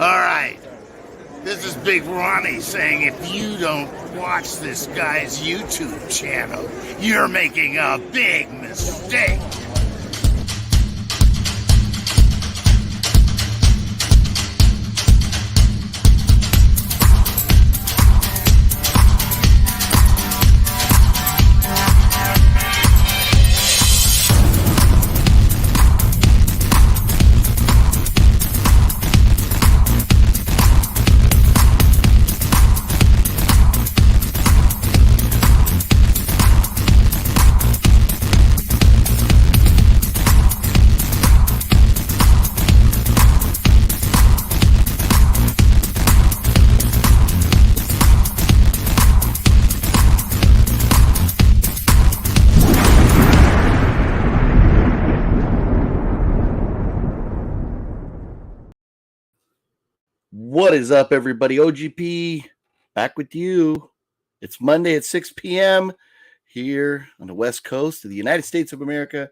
All right. This is Big Ronnie saying if you don't watch this guy's YouTube channel, you're making a big mistake. What is up, everybody? OGP back with you. It's Monday at 6 p.m. here on the West Coast of the United States of America,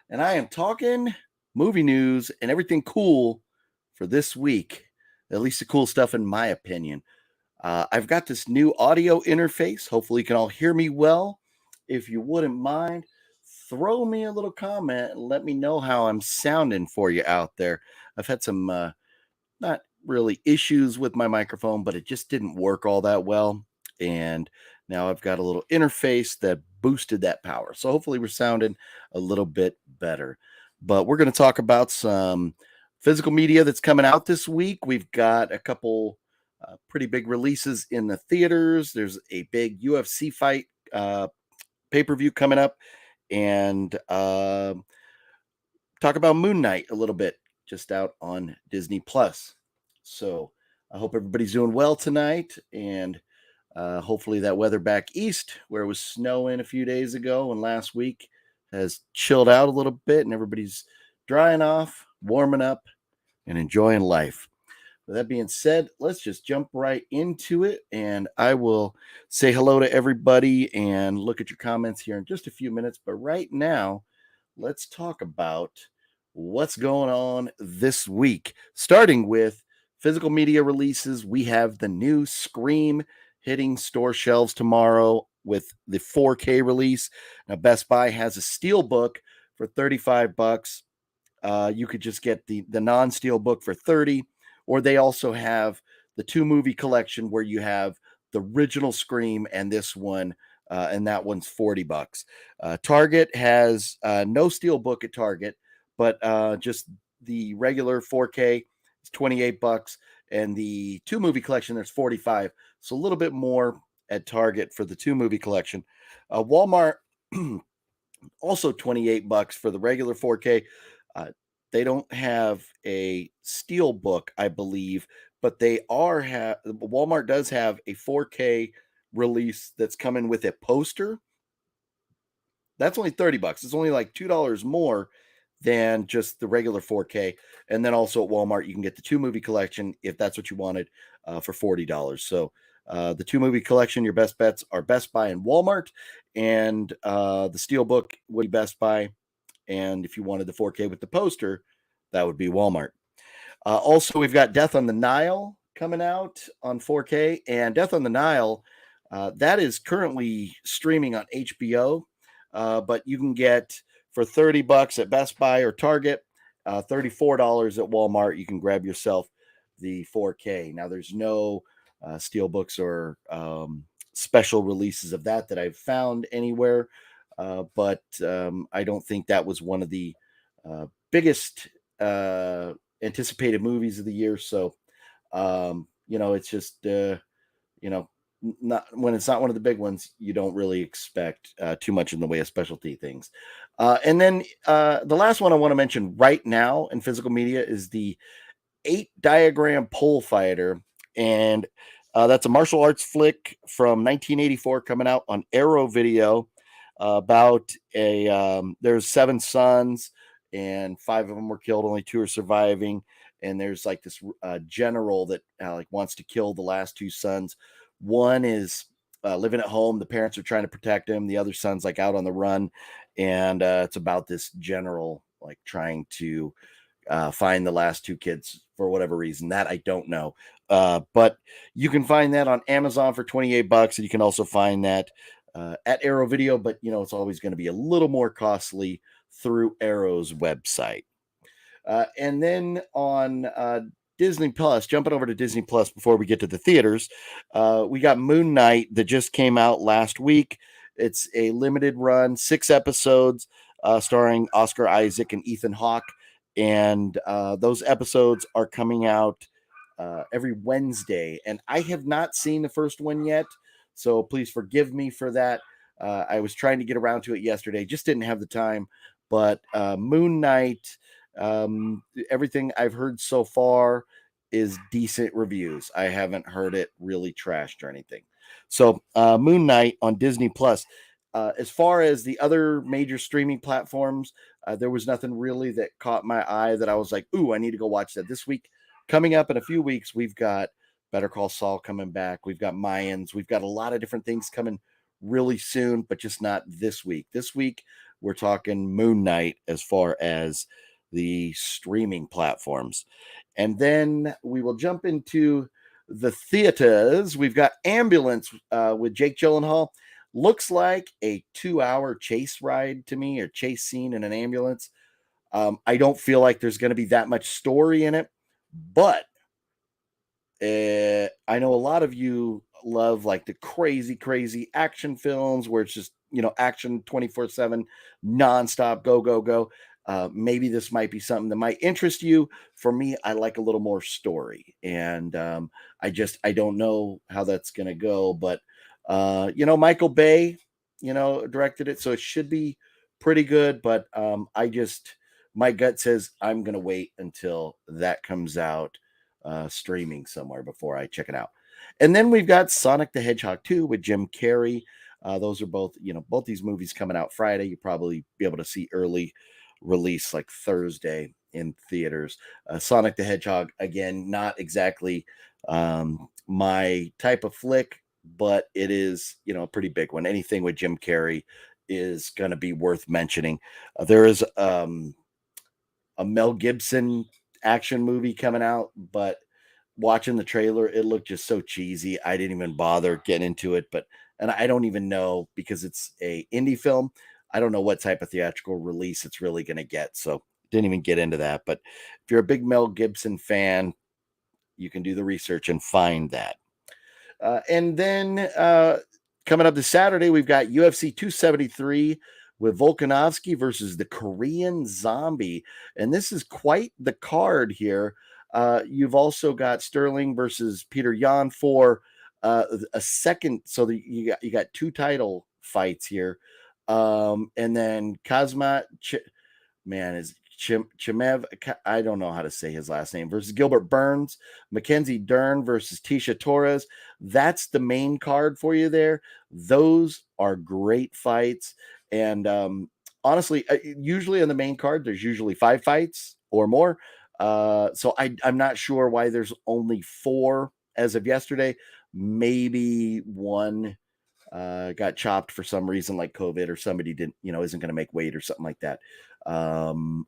and I am talking movie news and everything cool for this week, at least the cool stuff in my opinion. I've got this new audio interface. Hopefully you can all hear me well. If you wouldn't mind, throw me a little comment and let me know how I'm sounding for you out there. I've had some not really issues with my microphone, but it just didn't work all that well. And now I've got a little interface that boosted that power. So hopefully we're sounding a little bit better. But we're going to talk about some physical media that's coming out this week. We've got a couple pretty big releases in the theaters. There's a big UFC fight pay-per-view coming up. And talk about Moon Knight a little bit, just out on Disney Plus. So I hope everybody's doing well tonight, and hopefully that weather back east, where it was snowing a few days ago and last week, has chilled out a little bit, and everybody's drying off, warming up, and enjoying life. With that being said, let's just jump right into it, and I will say hello to everybody and look at your comments here in just a few minutes. But right now, let's talk about what's going on this week, starting with physical media releases. We have the new Scream hitting store shelves tomorrow with the 4K release. Now, Best Buy has a steelbook for $35. You could just get the non-steel book for $30, or they also have the 2-movie collection where you have the original Scream and this one, and that one's $40. Target has no steelbook at Target, but just the regular 4K is $28, and the 2-movie collection there's $45. So a little bit more at Target for the 2-movie collection. Walmart also $28 for the regular 4K. They don't have a steel book, I believe, but they are Walmart does have a 4K release that's coming with a poster. That's only $30. It's only like $2 more than just the regular 4K. And then also at Walmart, you can get the 2-movie collection if that's what you wanted for $40. So the 2-movie collection, your best bets are Best Buy and Walmart, and the Steelbook would be Best Buy. And if you wanted the 4K with the poster, that would be Walmart. Also, we've got Death on the Nile coming out on 4K, and Death on the Nile, that is currently streaming on HBO, but you can get for $30 at Best Buy or Target, $34 at Walmart. You can grab yourself the 4K. Now, there's no steelbooks or special releases of that I've found anywhere, but I don't think that was one of the biggest anticipated movies of the year. So, it's just, not when it's not one of the big ones, you don't really expect too much in the way of specialty things. And then the last one I want to mention right now in physical media is the 8-diagram pole fighter. And that's a martial arts flick from 1984 coming out on Arrow Video about there's 7 sons and 5 of them were killed. Only 2 are surviving. And there's like this general that wants to kill the last 2 sons. One is living at home. The parents are trying to protect him. The other son's out on the run. And it's about this general trying to find the last two kids for whatever reason. That I don't know. But you can find that on Amazon for $28, and you can also find that at Arrow Video, but it's always going to be a little more costly through Arrow's website. And then on Disney Plus, jumping over to Disney Plus before we get to the theaters, we got Moon Knight that just came out last week. It's a limited run, 6 episodes, starring Oscar Isaac and Ethan Hawke. And those episodes are coming out every Wednesday. And I have not seen the first one yet, so please forgive me for that. I was trying to get around to it yesterday, just didn't have the time. But Moon Knight, everything I've heard so far is decent reviews. I haven't heard it really trashed or anything. So Moon Knight on Disney Plus. As far as the other major streaming platforms, there was nothing really that caught my eye that I was like, ooh, I need to go watch that this week. Coming up in a few weeks, we've got Better Call Saul coming back. We've got Mayans. We've got a lot of different things coming really soon, but just not this week. This week, we're talking Moon Knight as far as the streaming platforms. And then we will jump into the theaters. We've got Ambulance with Jake Gyllenhaal. Looks like a 2-hour chase ride to me, or chase scene in an ambulance. I don't feel like there's going to be that much story in it, but I know a lot of you love like the crazy action films where it's just, action 24/7, nonstop, go. Maybe this might be something that might interest you. For me, I like a little more story, and I don't know how that's going to go, but Michael Bay, directed it, so it should be pretty good. But my gut says I'm going to wait until that comes out streaming somewhere before I check it out. And then we've got Sonic the Hedgehog 2 with Jim Carrey. Those are both these movies coming out Friday. You'll probably be able to see early release like Thursday in theaters. Sonic the Hedgehog, again, not exactly my type of flick, but it is, a pretty big one. Anything with Jim Carrey is going to be worth mentioning. There is a Mel Gibson action movie coming out, but watching the trailer, it looked just so cheesy. I didn't even bother getting into it, and I don't even know, because it's a indie film, I don't know what type of theatrical release it's really going to get. So didn't even get into that. But if you're a big Mel Gibson fan, you can do the research and find that. And then coming up this Saturday, we've got UFC 273 with Volkanovski versus the Korean Zombie. And this is quite the card here. You've also got Sterling versus Peter Yan for a second. So you got 2 fights here. And then Kazmat, Chimev, I don't know how to say his last name, versus Gilbert Burns, Mackenzie Dern versus Tisha Torres. That's the main card for you there. Those are great fights. And honestly, usually on the main card, there's usually 5 fights or more. So I'm not sure why there's only 4 as of yesterday. Maybe one got chopped for some reason, like COVID, or somebody didn't, isn't going to make weight or something like that. You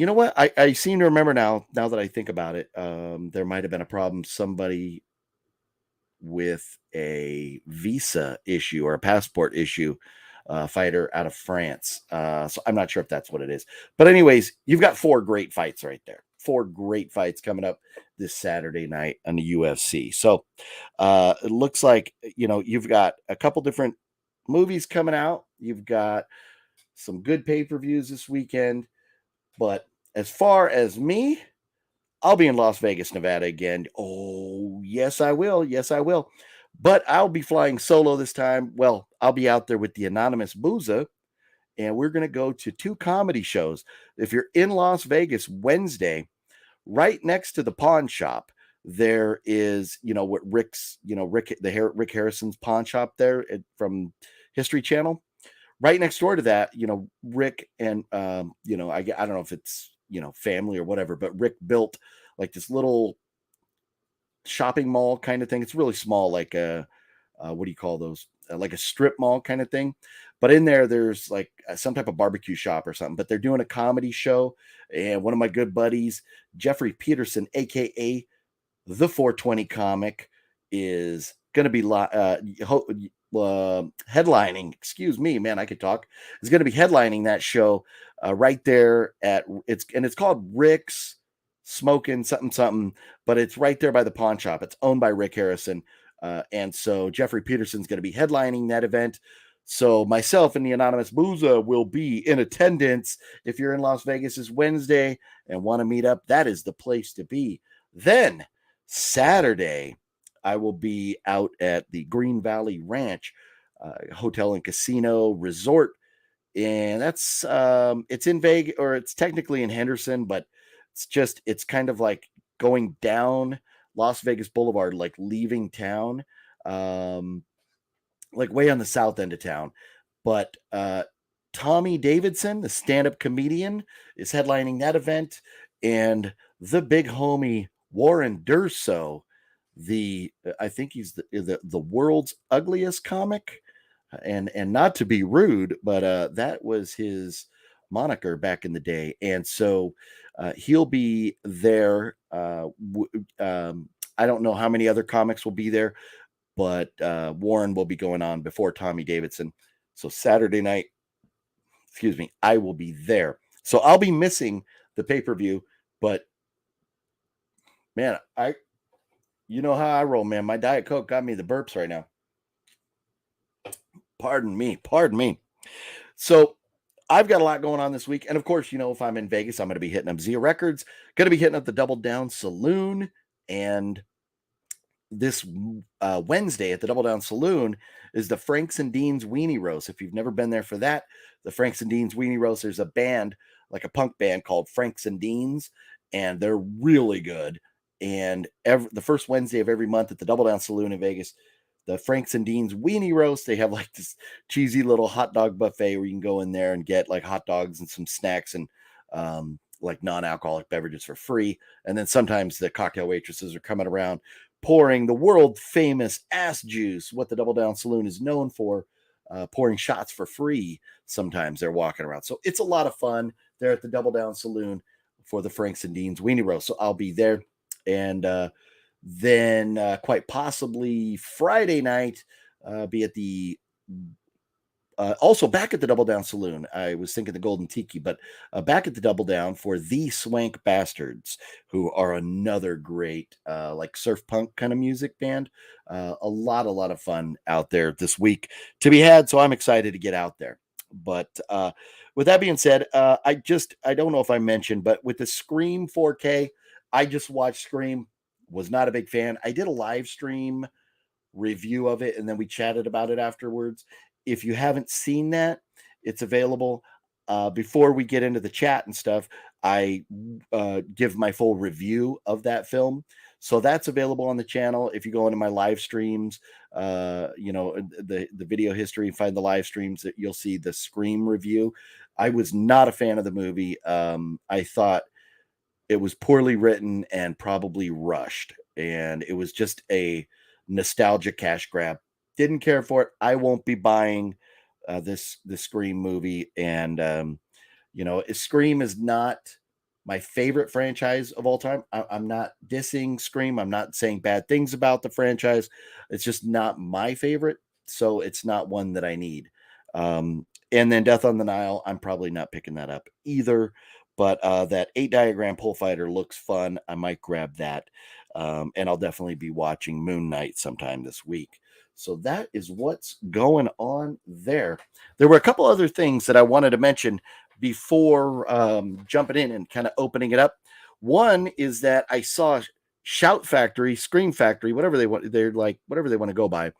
know what? I seem to remember now that I think about it. There might have been a problem. Somebody with a visa issue or a passport issue, fighter out of France. So I'm not sure if that's what it is. But anyways, you've got 4 great fights right there. 4 great fights coming up this Saturday night on the UFC. So it looks like, you've got a couple different movies coming out. You've got some good pay-per-views this weekend. But as far as me, I'll be in Las Vegas, Nevada again. Oh, yes, I will. Yes, I will. But I'll be flying solo this time. Well, I'll be out there with the Anonymous Booza, and we're going to go to 2 comedy shows. If you're in Las Vegas Wednesday, right next to the pawn shop, there is, what Rick's, Rick Harrison's pawn shop there from History Channel. Right next door to that, Rick and, I don't know if it's, family or whatever, but Rick built like this little shopping mall kind of thing. It's really small, like what do you call those? like a strip mall kind of thing. But in there, there's like some type of barbecue shop or something. But they're doing a comedy show. And one of my good buddies, Jeffrey Peterson, aka the 420 comic, is going to be headlining. Excuse me, man, I could talk. Is going to be headlining that show right there at it's called Rick's Smoking something something, but it's right there by the pawn shop. It's owned by Rick Harrison, and so Jeffrey Peterson's going to be headlining that event. So myself and the Anonymous Booza will be in attendance. If you're in Las Vegas this Wednesday and want to meet up, that is the place to be. Then Saturday, I will be out at the Green Valley Ranch Hotel and Casino Resort, and that's it's in Vegas, or it's technically in Henderson, but it's kind of like going down Las Vegas Boulevard, like leaving town, like way on the south end of town. But Tommy Davidson, the stand-up comedian, is headlining that event, and the big homie Warren Durso, I think he's the world's ugliest comic, and not to be rude, but that was his moniker back in the day, and so he'll be there. I don't know how many other comics will be there, but Warren will be going on before Tommy Davidson. So Saturday night, excuse me, I will be there. So I'll be missing the pay-per-view, but man, you know how I roll, man. My Diet Coke got me the burps right now. Pardon me. So I've got a lot going on this week. And of course, if I'm in Vegas, I'm going to be hitting up Zia Records, going to be hitting up the Double Down Saloon. And this Wednesday at the Double Down Saloon is the Franks and Dean's Weenie Roast. If you've never been there for that, the Franks and Dean's Weenie Roast, there's a band, like a punk band called Franks and Dean's, and they're really good. And the first Wednesday of every month at the Double Down Saloon in Vegas, the Franks and Dean's Weenie Roast, they have like this cheesy little hot dog buffet where you can go in there and get like hot dogs and some snacks and like non-alcoholic beverages for free. And then sometimes the cocktail waitresses are coming around pouring the world famous ass juice, what the Double Down Saloon is known for, pouring shots for free. Sometimes they're walking around. So it's a lot of fun there at the Double Down Saloon for the Franks and Dean's Weenie Roast. So I'll be there. And then quite possibly Friday night, be at the also back at the Double Down Saloon. I was thinking the Golden Tiki, but back at the Double Down for the Swank Bastards, who are another great like surf punk kind of music band. A lot of fun out there this week to be had. So I'm excited to get out there. But with that being said, I don't know if I mentioned, but with the Scream 4K, I just watched Scream, was not a big fan. I did a live stream review of it, and then we chatted about it afterwards. If you haven't seen that, it's available. Before we get into the chat and stuff, I give my full review of that film. So that's available on the channel. If you go into my live streams, the video history and find the live streams, that you'll see the Scream review. I was not a fan of the movie. I thought it was poorly written and probably rushed, and it was just a nostalgia cash grab. Didn't care for it. I won't be buying the Scream movie, and Scream is not my favorite franchise of all time. I'm not dissing Scream. I'm not saying bad things about the franchise. It's just not my favorite, so it's not one that I need. And then Death on the Nile, I'm probably not picking that up either. But that 8-diagram pull fighter looks fun. I might grab that. And I'll definitely be watching Moon Knight sometime this week. So that is what's going on there. There were a couple other things that I wanted to mention before jumping in and kind of opening it up. One is that I saw Shout Factory, Scream Factory, whatever they want. They're like whatever they want to go by.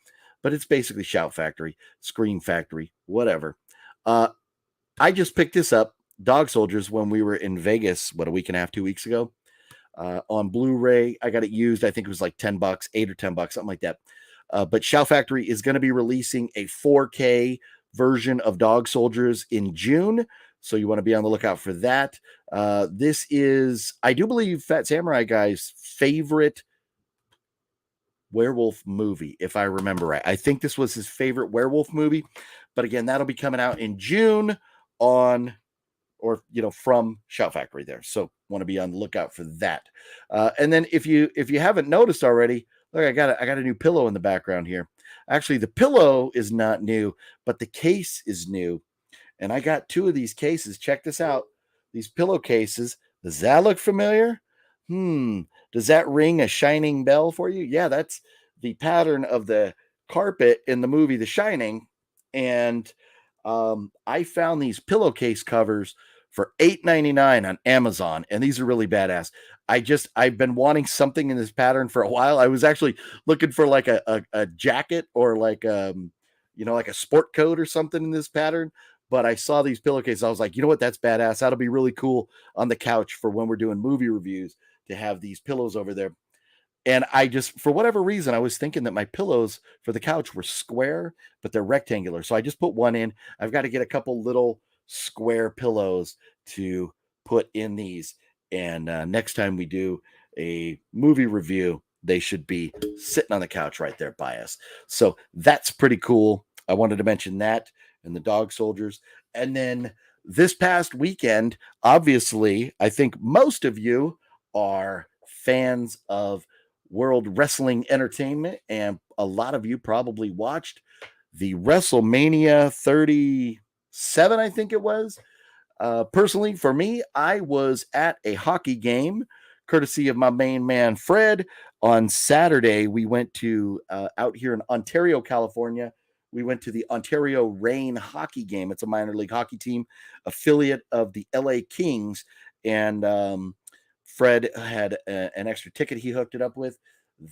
But it's basically Shout Factory, Scream Factory, whatever. I just picked this up. Dog Soldiers, when we were in Vegas, a week and a half, 2 weeks ago, on Blu-ray. I got it used. I think it was like $10, $8 or $10, something like that. But Shout Factory is going to be releasing a 4K version of Dog Soldiers in June. So you want to be on the lookout for that. This is, I do believe, Fat Samurai Guy's favorite werewolf movie, if I remember right. I think this was his favorite werewolf movie. But again, that'll be coming out in June on, or from Shout Factory there. So want to be on the lookout for that. And then if you haven't noticed already, look, I got a new pillow in the background here. Actually, the pillow is not new, but the case is new. And I got 2 of these cases. Check this out. These pillowcases. Does that look familiar? Does that ring a shining bell for you? Yeah, that's the pattern of the carpet in the movie The Shining. And I found these pillowcase covers for $8.99 on Amazon, and these are really badass. I've been wanting something in this pattern for a while. I was actually looking for like a jacket or like like a sport coat or something in this pattern. But I saw these pillowcases. I was like, you know what? That's badass. That'll be really cool on the couch for when we're doing movie reviews to have these pillows over there. And I just, for whatever reason, I was thinking that my pillows for the couch were square, but they're rectangular. So I just put one in. I've got to get a couple little square pillows to put in these. And next time we do a movie review, they should be sitting on the couch right there by us. So that's pretty cool. I wanted to mention that and the dog soldiers. And then this past weekend, obviously, I think most of you are fans of World Wrestling Entertainment, and a lot of you probably watched the WrestleMania 37, I think it was. Personally, for me, I was at a hockey game, courtesy of my main man, Fred. On Saturday, we went to, out here in Ontario, California, we went to the Ontario Reign hockey game. It's a minor league hockey team, affiliate of the LA Kings. And Fred had an extra ticket he hooked it up with.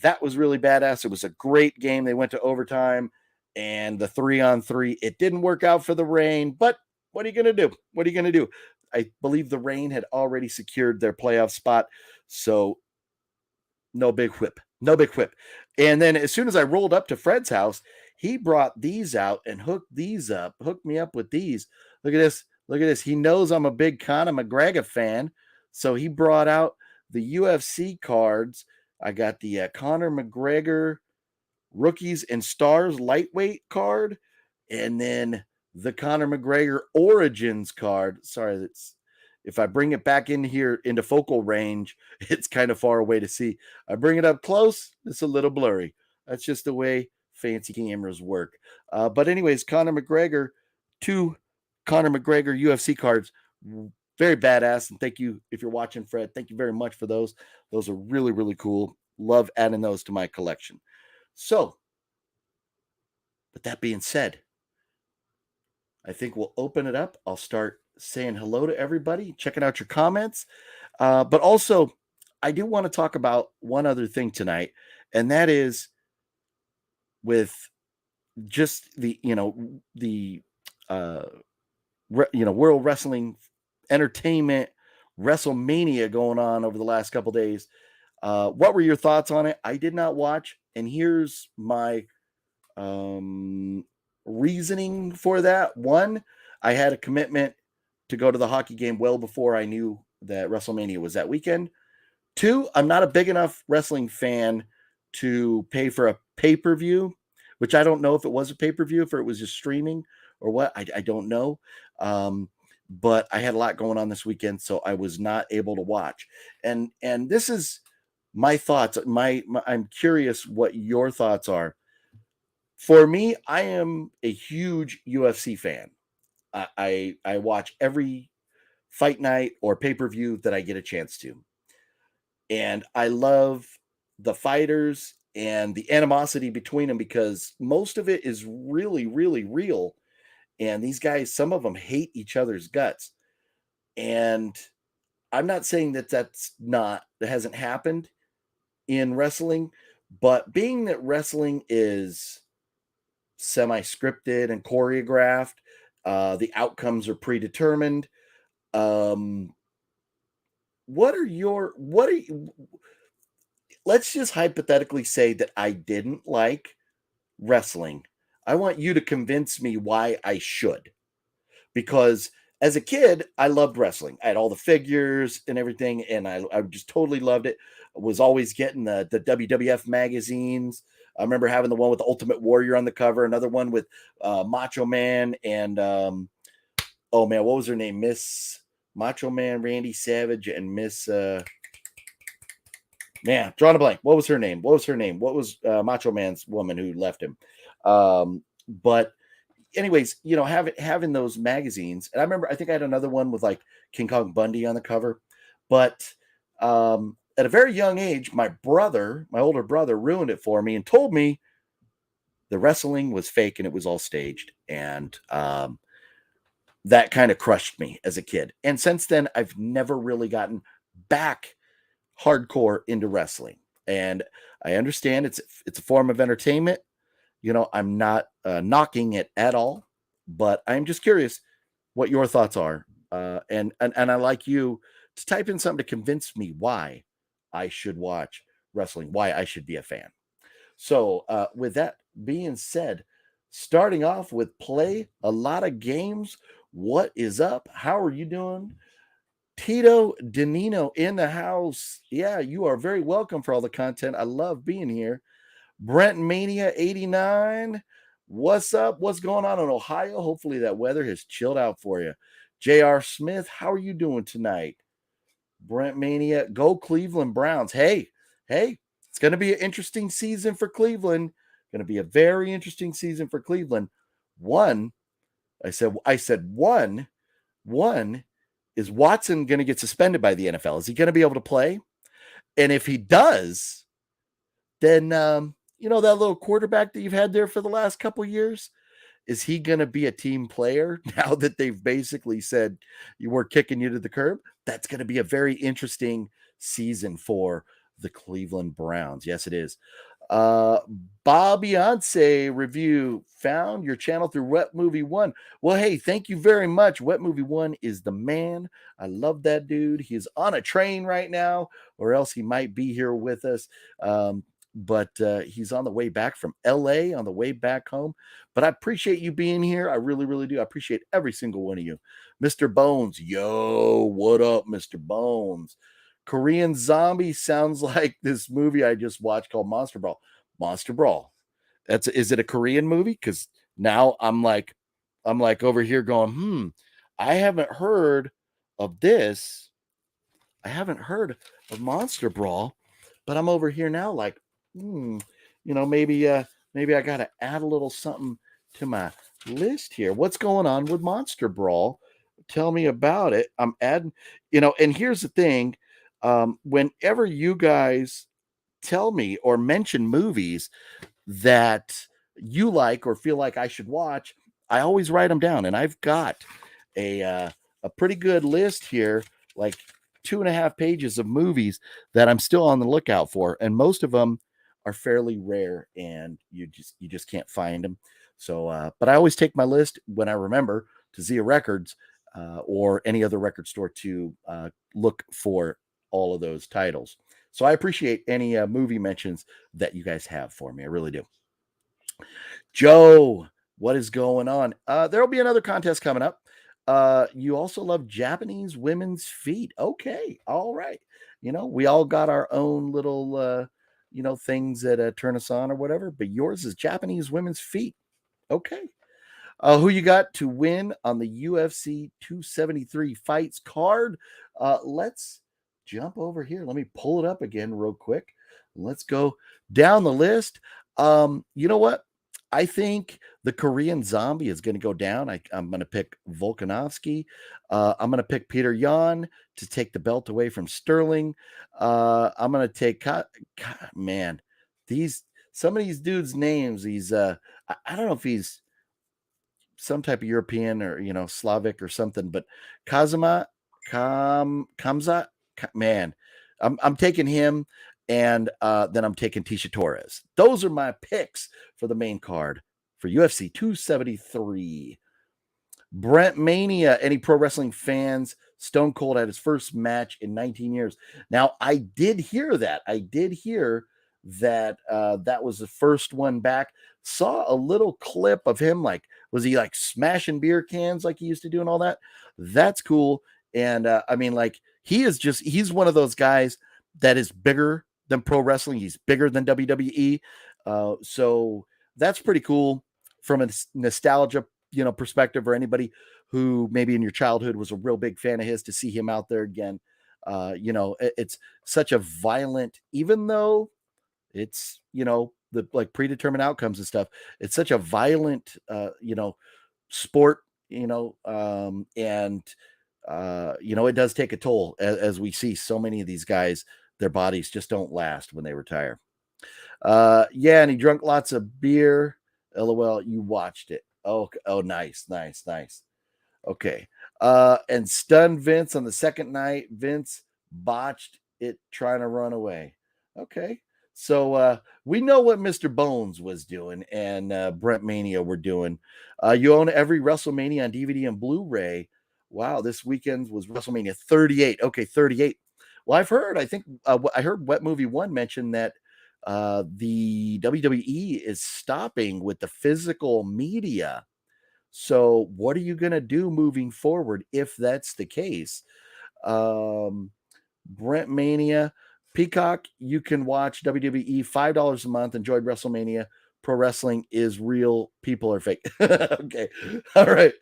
That was really badass. It was a great game. They went to overtime, and the 3-on-3, it didn't work out for the Reign, but what are you going to do? What are you going to do? I believe the Reign had already secured their playoff spot, so no big whip. No big whip. And then as soon as I rolled up to Fred's house, he brought these out and hooked me up with these. Look at this. Look at this. He knows I'm a big Conor McGregor fan, so he brought out the UFC cards. I got the Conor McGregor Rookies and Stars lightweight card, and then the Conor McGregor Origins card. Sorry, that's, if I bring it back in here into focal range, it's kind of far away to see. I bring it up close, it's a little blurry. That's just the way fancy cameras work. But anyways, Conor McGregor, 2 Conor McGregor UFC cards. Very badass. And thank you, if you're watching, Fred, thank you very much for those. Those are really, really cool. Love adding those to my collection. So, with that being said, I think we'll open it up. I'll start saying hello to everybody, checking out your comments. But also, I do want to talk about one other thing tonight, and that is with just the World Wrestling Entertainment WrestleMania going on over the last couple days. What were your thoughts on it? I did not watch, and here's my reasoning for that. One, I had a commitment to go to the hockey game well before I knew that WrestleMania was that weekend. 2, I'm not a big enough wrestling fan to pay for a pay-per-view, which I don't know if it was a pay-per-view, if it was just streaming or what. I don't know. But I had a lot going on this weekend, so I was not able to watch. And this is my thoughts. I'm curious what your thoughts are. For me, I am a huge UFC fan. I watch every fight night or pay-per-view that I get a chance to. And I love the fighters and the animosity between them, because most of it is really, really real. And these guys, some of them hate each other's guts. And I'm not saying that that hasn't happened in wrestling, but being that wrestling is semi-scripted and choreographed, the outcomes are predetermined. Let's just hypothetically say that I didn't like wrestling. I want you to convince me why I should. Because as a kid, I loved wrestling. I had all the figures and everything, and I just totally loved it. I was always getting the WWF magazines I remember having the one with the Ultimate Warrior on the cover, another one with Macho Man and oh man, what was her name? Miss Macho Man, Randy Savage, and Miss man, drawing a blank. What was her name? What was Macho Man's woman who left him? But anyways, having those magazines, and I remember I think I had another one with like King Kong Bundy on the cover, but at a very young age, my older brother, ruined it for me and told me the wrestling was fake and it was all staged, and that kind of crushed me as a kid. And since then, I've never really gotten back hardcore into wrestling. And I understand it's a form of entertainment. I'm not knocking it at all, but I'm just curious what your thoughts are. And I like you to type in something to convince me why I should watch wrestling, why I should be a fan. So with that being said, starting off with play a lot of games. What is up? How are you doing? Tito Danino in the house. Yeah, you are very welcome for all the content. I love being here. Brent Mania 89. What's up? What's going on in Ohio? Hopefully that weather has chilled out for you. J.R. Smith, how are you doing tonight? Brent Mania, go Cleveland Browns. Hey, it's going to be an interesting season for Cleveland. Going to be a very interesting season for Cleveland. I said one is Watson going to get suspended by the NFL? Is he going to be able to play? And if he does, then that little quarterback that you've had there for the last couple of years, is he going to be a team player now that they've basically said we're kicking you to the curb? That's going to be a very interesting season for the Cleveland Browns. Yes, it is. Bob Beyonce review, found your channel through Wet Movie One. Well, hey, thank you very much. Wet Movie One is the man. I love that dude. He's on a train right now, or else he might be here with us. But he's on the way back from LA, on the way back home. But I appreciate you being here. I really, really do. I appreciate every single one of you. Mr. Bones, yo, what up, Mr. Bones? Korean Zombie sounds like this movie I just watched called Monster Brawl. Monster Brawl. Is it a Korean movie? Because now I'm like over here going, I haven't heard of this. I haven't heard of Monster Brawl, but I'm over here now like, maybe I got to add a little something to my list here. What's going on with Monster Brawl? Tell me about it. I'm adding, and here's the thing. Whenever you guys tell me or mention movies that you like or feel like I should watch, I always write them down. And I've got a pretty good list here, like 2.5 pages of movies that I'm still on the lookout for. And most of them are fairly rare and you just can't find them. So, but I always take my list when I remember to Zia Records or any other record store to look for all of those titles. So I appreciate any movie mentions that you guys have for me. I really do. Joe, what is going on? There'll be another contest coming up. You also love Japanese women's feet. Okay. All right. We all got our own little, things that turn us on or whatever, but yours is Japanese women's feet. Okay. Who you got to win on the UFC 273 fights card? Let's jump over here. Let me pull it up again real quick. Let's go down the list. You know what? I think the Korean Zombie is going to go down. I'm going to pick Volkanovski. I'm going to pick Peter Yan to take the belt away from Sterling. I'm going to take some of these dudes' names. He's I don't know if he's some type of European or Slavic or something, but Kamzat, man, I'm taking him, and then I'm taking Tisha Torres. Those are my picks for the main card for UFC 273. Brent Mania, any pro wrestling fans? Stone Cold had his first match in 19 years. Now, I did hear that. That was the first one back. Saw a little clip of him, was he smashing beer cans like he used to do and all that? That's cool. And he's one of those guys that is bigger than pro wrestling. He's bigger than WWE. So that's pretty cool from a nostalgia, perspective, or anybody who maybe in your childhood was a real big fan of his, to see him out there again. It's such a violent, even though it's, the like predetermined outcomes and stuff. It's such a violent, sport, and it does take a toll, as we see so many of these guys, their bodies just don't last when they retire. Yeah, and he drank lots of beer. LOL, you watched it. Oh, nice. Okay. And stunned Vince on the second night. Vince botched it trying to run away. Okay. So we know what Mr. Bones was doing and Brent Mania were doing. You own every WrestleMania on DVD and Blu-ray. Wow, this weekend was WrestleMania 38. Okay, 38. Well, I heard Wet Movie 1 mention that the WWE is stopping with the physical media. So what are you going to do moving forward if that's the case? Brent Mania, Peacock, you can watch WWE $5 a month. Enjoyed WrestleMania. Pro wrestling is real. People are fake. Okay. All right.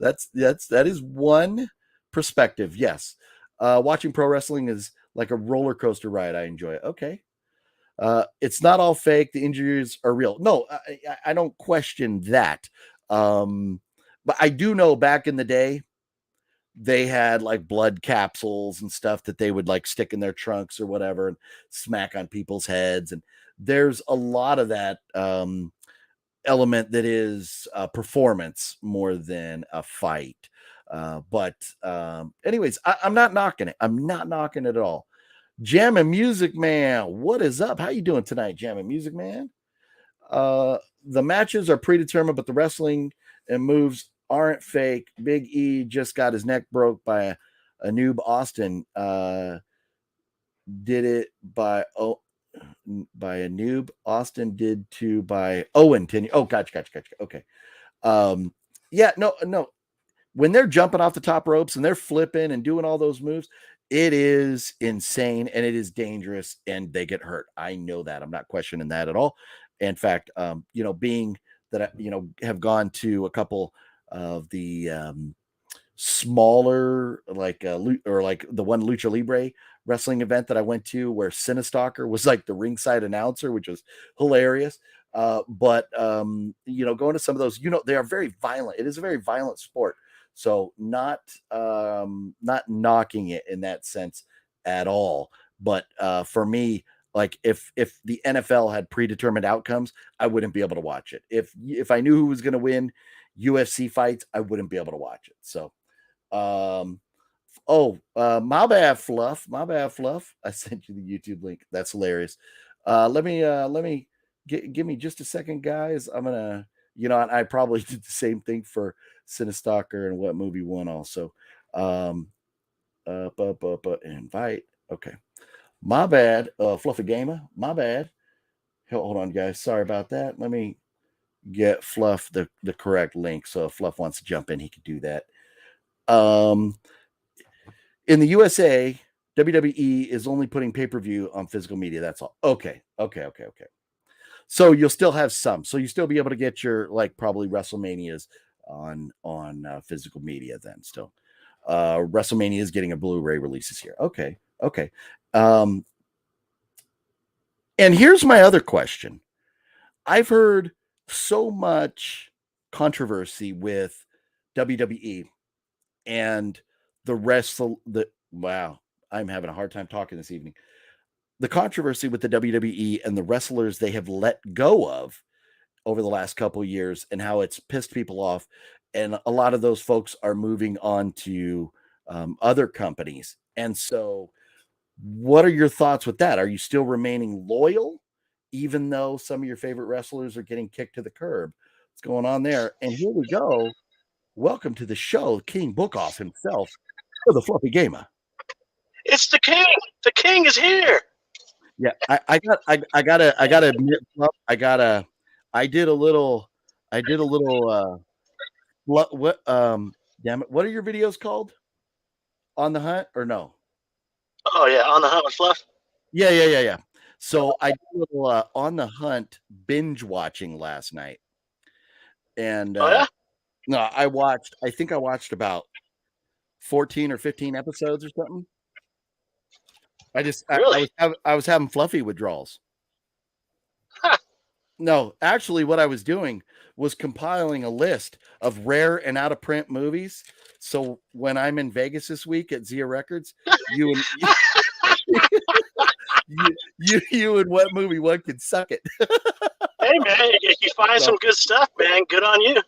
That is one perspective. Yes. Watching pro wrestling is like a roller coaster ride. I enjoy it. Okay. It's not all fake. The injuries are real. No, I don't question that. But I do know back in the day, they had like blood capsules and stuff that they would like stick in their trunks or whatever and smack on people's heads. And there's a lot of that element that is performance more than a fight. But anyways, I'm not knocking it. I'm not knocking it at all. Jam and Music Man, what is up? How you doing tonight, Jam and Music Man? The matches are predetermined, but the wrestling and moves aren't fake. Big E just got his neck broke by a noob Austin. Did it by a noob. Austin did to by Owen 10. Oh, gotcha. Okay. Yeah, no. When they're jumping off the top ropes and they're flipping and doing all those moves, it is insane and it is dangerous and they get hurt. I know that. I'm not questioning that at all. In fact, being that I, have gone to a couple of the smaller, like or like the one Lucha Libre wrestling event that I went to, where Sinistalker was like the ringside announcer, which was hilarious. But going to some of those, they are very violent. It is a very violent sport. So not knocking it in that sense at all. But for me, like if the NFL had predetermined outcomes, I wouldn't be able to watch it. If I knew who was going to win UFC fights, I wouldn't be able to watch it. So, my bad, Fluff. My bad, Fluff. I sent you the YouTube link. That's hilarious. Let me give me just a second, guys. I'm gonna, I probably did the same thing for Sinistalker and What Movie One also. Invite. Okay. My bad, Fluffy Gamer. My bad. Hold on, guys. Sorry about that. Let me get Fluff the correct link. So if Fluff wants to jump in, he could do that. In the USA, WWE is only putting pay-per-view on physical media. That's all. Okay. So you'll still have some. So you still be able to get your probably WrestleManias on physical media then still. WrestleMania is getting a Blu-ray releases here. Okay. And here's my other question. I've heard so much controversy with WWE and the rest of wow, I'm having a hard time talking this evening. The controversy with the WWE and the wrestlers they have let go of over the last couple of years and how it's pissed people off. And a lot of those folks are moving on to other companies. And so what are your thoughts with that? Are you still remaining loyal, even though some of your favorite wrestlers are getting kicked to the curb? What's going on there? And here we go. Welcome to the show, King Bookoff himself, for the Fluffy Gamer. It's the king. The king is here. Yeah, I gotta admit, I did a little what damn it, what are your videos called? On the Hunt or no? Oh yeah, On the Hunt with Fluff. Yeah. So I did a little on the hunt binge watching last night, and Oh yeah, no, I think I watched about 14 or 15 episodes or something. really? I was having fluffy withdrawals. Huh. No, actually, what I was doing was compiling a list of rare and out of print movies. So when I'm in Vegas this week at Zia Records, you and you and what movie one can suck it. Hey man, if you find So, some good stuff, man, good on you.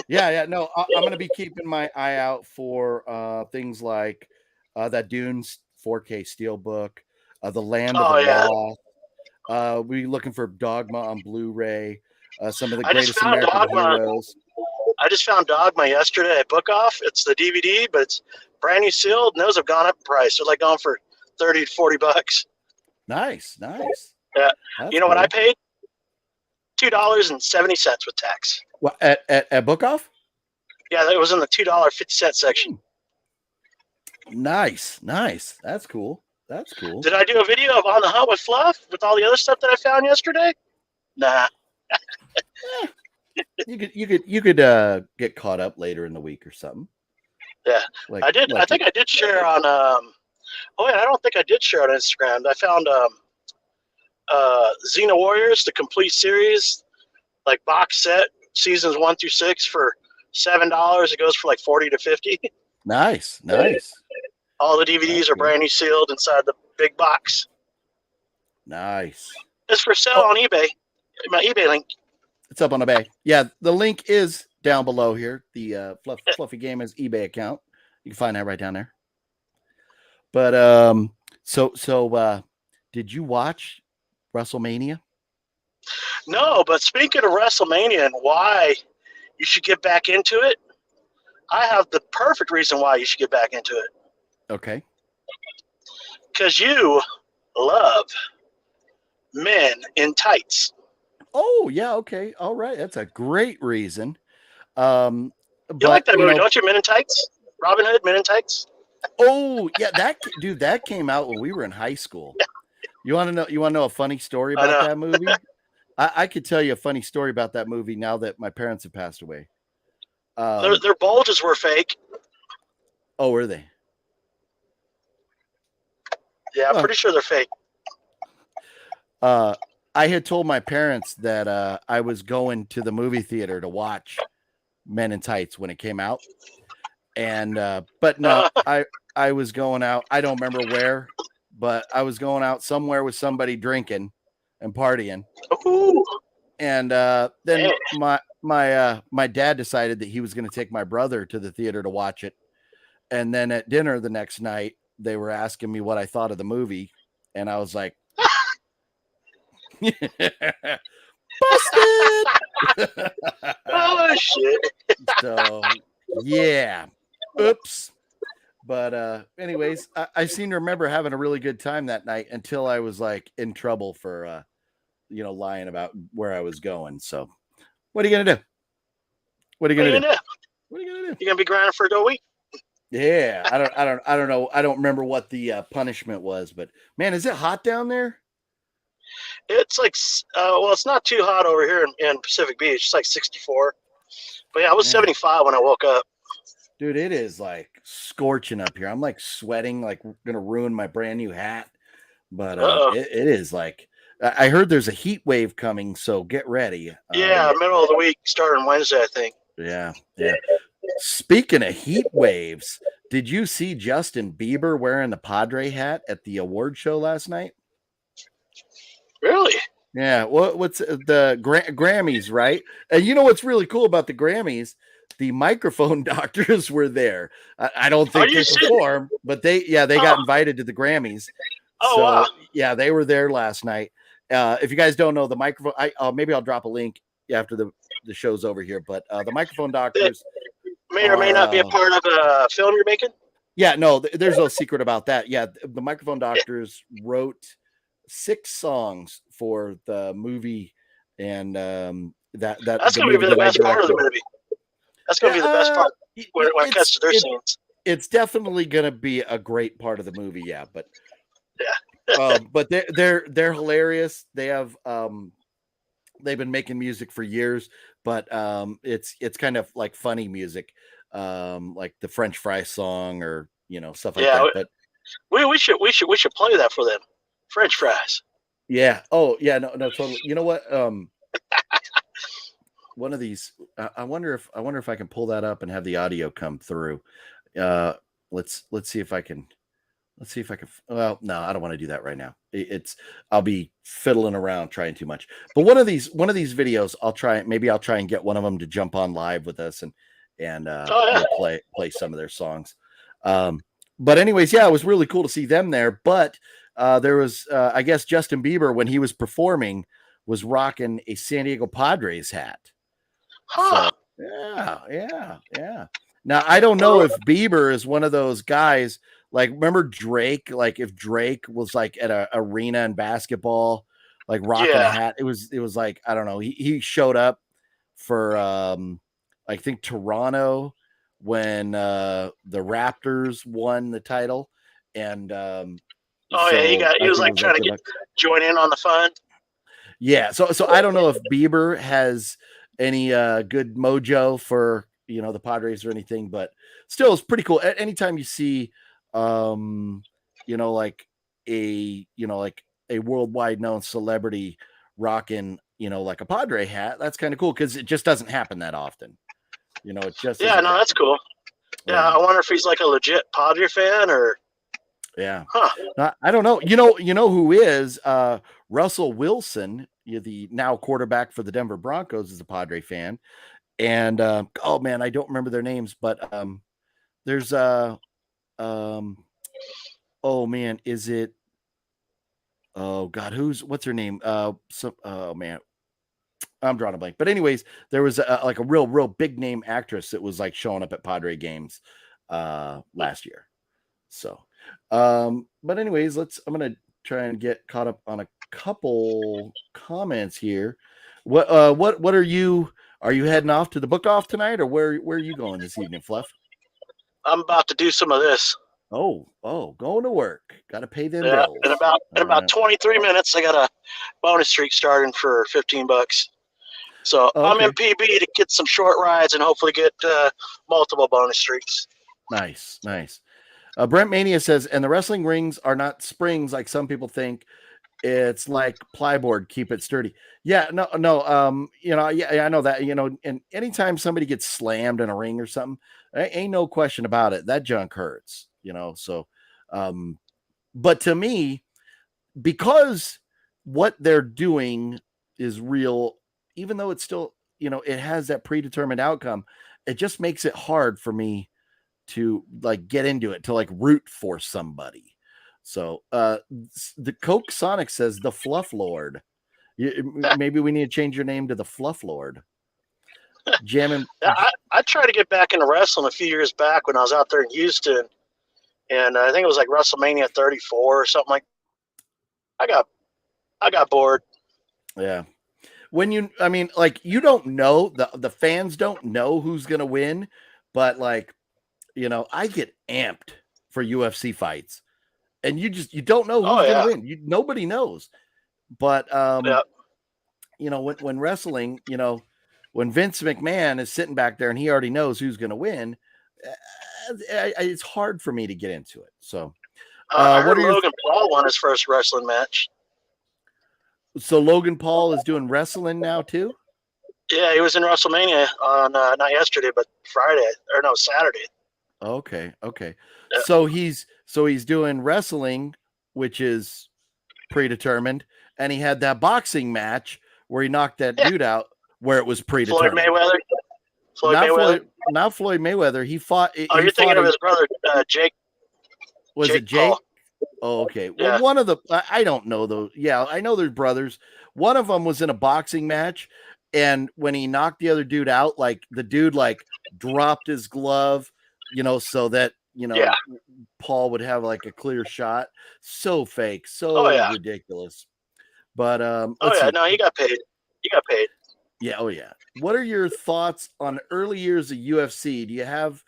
yeah. No, I'm going to be keeping my eye out for things like that Dunes 4K Steelbook, The Land of the Oh yeah, Lost. We're looking for Dogma on Blu-ray. Some of the I just greatest found American Dogma. heroes. I just found Dogma yesterday at Book Off. It's the DVD, but it's brand new sealed. And those have gone up in price. They're like going for $30 to $40. Nice. Yeah. That's You know what I cool. paid? $2.70 with tax. Well, at Book Off? Yeah, that was in the $2.50 section. Nice. That's cool. Did I do a video of On the Hunt with Fluff with all the other stuff that I found yesterday? Nah. You could get caught up later in the week or something. Yeah, Like, I did. I think I did share on. Oh yeah, I don't think I did share on Instagram. I found Xena Warriors, the complete series, like box set, seasons 1 through 6 for $7. It goes for like 40 to 50. Nice. All the DVDs are brand new sealed inside the big box. Nice. It's for sale on eBay. My eBay link. It's up on eBay. Yeah, the link is down below here. The Fluffy Gamers eBay account. You can find that right down there. But so did you watch WrestleMania? No, but speaking of WrestleMania and why you should get back into it, I have the perfect reason why you should get back into it. Okay. Because you love men in tights. Oh, yeah, okay. All right. That's a great reason. You like that movie, don't you? Men in Tights? Robin Hood, Men in Tights? Oh, yeah, that came out when we were in high school. You want to know a funny story about that movie? I could tell you a funny story about that movie now that my parents have passed away. Their bulges were fake. Oh, were they? Yeah, I'm pretty sure they're fake. I had told my parents that I was going to the movie theater to watch Men in Tights when it came out. And but no, I was going out. I don't remember where, but I was going out somewhere with somebody drinking and partying. Ooh. And then my dad decided that he was going to take my brother to the theater to watch it. And then at dinner the next night, they were asking me what I thought of the movie, and I was like, busted. Oh shit. So yeah, oops. But anyways, I seem to remember having a really good time that night until I was like in trouble for lying about where I was going. So what are you gonna do? What are you gonna do? You gonna be grinding for a week? Yeah, I don't know. I don't remember what the punishment was, but man, is it hot down there? It's like, well, it's not too hot over here in Pacific Beach. It's like 64. But yeah, it was 75 when I woke up. Dude, it is like scorching up here. I'm like sweating, like gonna ruin my brand new hat. But it is like, I heard there's a heat wave coming, so get ready. Yeah, middle of the week, starting Wednesday, I think. Yeah. Speaking of heat waves, did you see Justin Bieber wearing the Padre hat at the award show last night? Really? Yeah. What's the Grammys, right? And you know what's really cool about the Grammys? The microphone doctors were there. I don't think they performed, but they got invited to the Grammys. Oh, wow. Yeah, they were there last night. If you guys don't know, the microphone, maybe I'll drop a link after the show's over here. But the microphone doctors may or may not be a part of a film you're making. Yeah, no, there's no secret about that. Yeah, the microphone doctors wrote 6 songs for the movie, and that's going to be the best part of the movie. That's going to be the best part when it gets to their scenes. It's definitely going to be a great part of the movie, yeah. But But they're hilarious. They have they've been making music for years, but it's kind of like funny music, like the French fry song or stuff like Yeah, that. But we should play that for them. French fries. yeah, oh yeah, no, totally. You know what? One of these, I wonder if I can pull that up and have the audio come through. Uh, let's see if I can. Let's see if I can. Well, no, I don't want to do that right now. I'll be fiddling around trying too much. But one of these videos, I'll try. Maybe I'll try and get one of them to jump on live with us and Oh yeah. play some of their songs. But anyways, yeah, it was really cool to see them there. But there was, I guess, Justin Bieber when he was performing was rocking a San Diego Padres hat. Huh. So yeah. Now I don't know if Bieber is one of those guys. Like, remember Drake? Like, if Drake was like at an arena in basketball, like rocking a hat, it was like, I don't know. He showed up for I think Toronto when the Raptors won the title, and he was like trying to join in on the fun. Yeah, so I don't know if Bieber has any good mojo for the Padres or anything, but still, it's pretty cool. Anytime you see like a worldwide known celebrity rocking like a Padre hat, that's kind of cool because it just doesn't happen that often. It just that's cool. Yeah, I wonder if he's like a legit Padre fan or. Yeah. I don't know. You know who is Russell Wilson, the now quarterback for the Denver Broncos, is a Padre fan. And oh man, I don't remember their names, but there's oh man, is it oh god, what's her name? Oh man, I'm drawing a blank. But anyways, there was like a real big name actress that was like showing up at Padre games last year. So but anyways, I'm gonna try and get caught up on a couple comments here. What are you heading off to the book off tonight, or where are you going this evening, Fluff? I'm about to do some of this. Oh, going to work. Got to pay them bills. In about 23 minutes, I got a bonus streak starting for $15. So I'm in PB to get some short rides and hopefully get multiple bonus streaks. Nice. Brent Mania says, and the wrestling rings are not springs like some people think. It's like plyboard, keep it sturdy. Yeah, no. I know that, and anytime somebody gets slammed in a ring or something, ain't no question about it. That junk hurts, so, but to me, because what they're doing is real, even though it's still, it has that predetermined outcome, it just makes it hard for me to like get into it, to like root for somebody. So the Coke Sonic says the Fluff Lord. Maybe we need to change your name to the Fluff Lord. Jamming. I tried to get back into wrestling a few years back when I was out there in Houston, and I think it was like WrestleMania 34 or something like that. I got bored. Yeah. When you don't know, the fans don't know who's gonna win, but like, I get amped for UFC fights. And you don't know who's going to win. Nobody knows. But when wrestling, when Vince McMahon is sitting back there and he already knows who's going to win, it's hard for me to get into it. So, I heard Logan Paul won his first wrestling match. So Logan Paul is doing wrestling now too? Yeah, he was in WrestleMania on not yesterday, but Saturday. Okay. Yeah. So he's doing wrestling, which is predetermined, and he had that boxing match where he knocked that dude out, where it was predetermined. Floyd Mayweather. Not Floyd Mayweather. He fought. You're thinking of his brother, Jake. Was it Jake? Oh, okay. Well, one of the I don't know though. Yeah, I know there's brothers. One of them was in a boxing match, and when he knocked the other dude out, like the dude like dropped his glove, so that Paul would have like a clear shot. So fake, so ridiculous. But no, he got paid. Yeah, oh yeah. What are your thoughts on early years of UFC? Do you have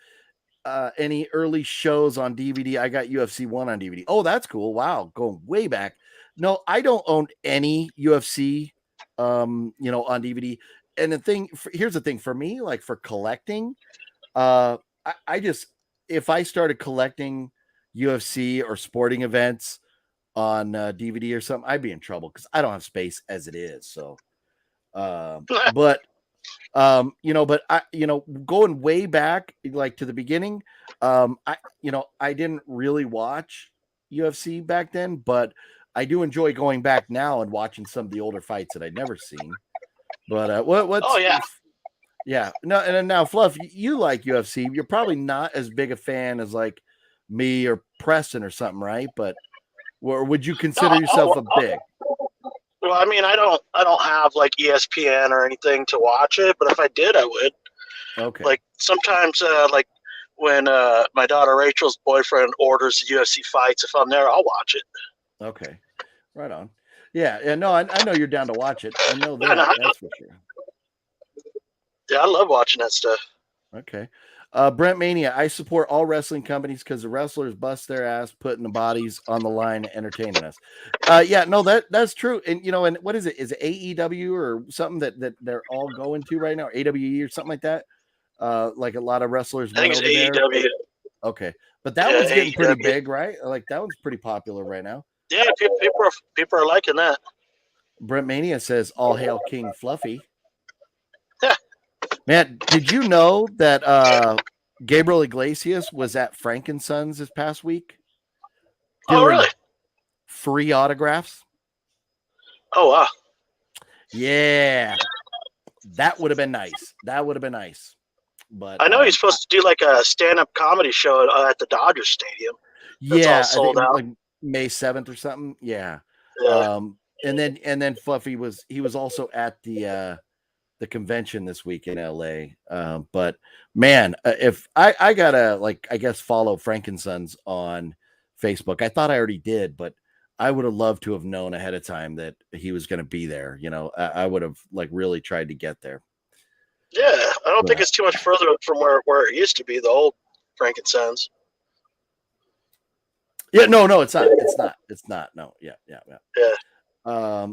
any early shows on DVD. I got UFC 1 on DVD. Oh, that's cool. Wow, going way back. No, I don't own any UFC on DVD. And here's the thing for me, like for collecting, I just, if I started collecting UFC or sporting events on DVD or something, I'd be in trouble because I don't have space as it is. So, but but I, going way back, like to the beginning, I didn't really watch UFC back then, but I do enjoy going back now and watching some of the older fights that I'd never seen. But what's Oh yeah. yeah, no, and then now Fluff, you like UFC. You're probably not as big a fan as like me or Preston or something, right? But or would you consider yourself a big? Well, I mean, I don't have like ESPN or anything to watch it, but if I did, I would. Okay. Like sometimes, like when my daughter Rachel's boyfriend orders the UFC fights, if I'm there, I'll watch it. Okay, right on. Yeah. No, I know you're down to watch it. I know that. That's for sure. Yeah, I love watching that stuff. Okay. Brent Mania, I support all wrestling companies because the wrestlers bust their ass putting the bodies on the line entertaining us. Yeah, no, that's true. And and what is it? Is it AEW or something that they're all going to right now? Or AWE or something like that? Like a lot of wrestlers I think it's AEW. there. Okay. But that one's getting pretty big, right? Like that one's pretty popular right now. Yeah, people are liking that. Brent Mania says all hail King Fluffy. Man, did you know that Gabriel Iglesias was at Frankensons this past week? Oh, really? Free autographs. Oh, wow. Yeah. That would have been nice. But I know he's supposed to do like a stand-up comedy show at the Dodgers Stadium. That's all sold out. Like May 7th or something. Yeah. Yeah. And then Fluffy was also at the convention this week in LA. But man, if I gotta I guess follow Frankensons on Facebook. I thought I already did, but I would have loved to have known ahead of time that he was going to be there. I would have really tried to get there. Yeah. I don't think it's too much further from where it used to be, the old Frankensons. Yeah, no, it's not. It's not. No. Yeah. Yeah.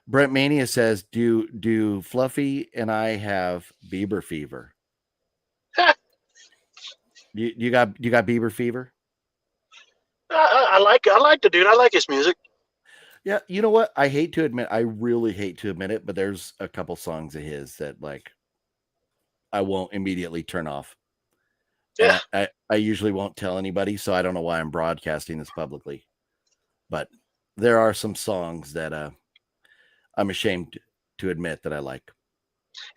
Brent Mania says, do Fluffy and I have Bieber fever? you got Bieber fever? I like the dude. I like his music. Yeah, you know what? I really hate to admit it, but there's a couple songs of his that I won't immediately turn off. Yeah. And I usually won't tell anybody, so I don't know why I'm broadcasting this publicly. But there are some songs that I'm ashamed to admit that I like.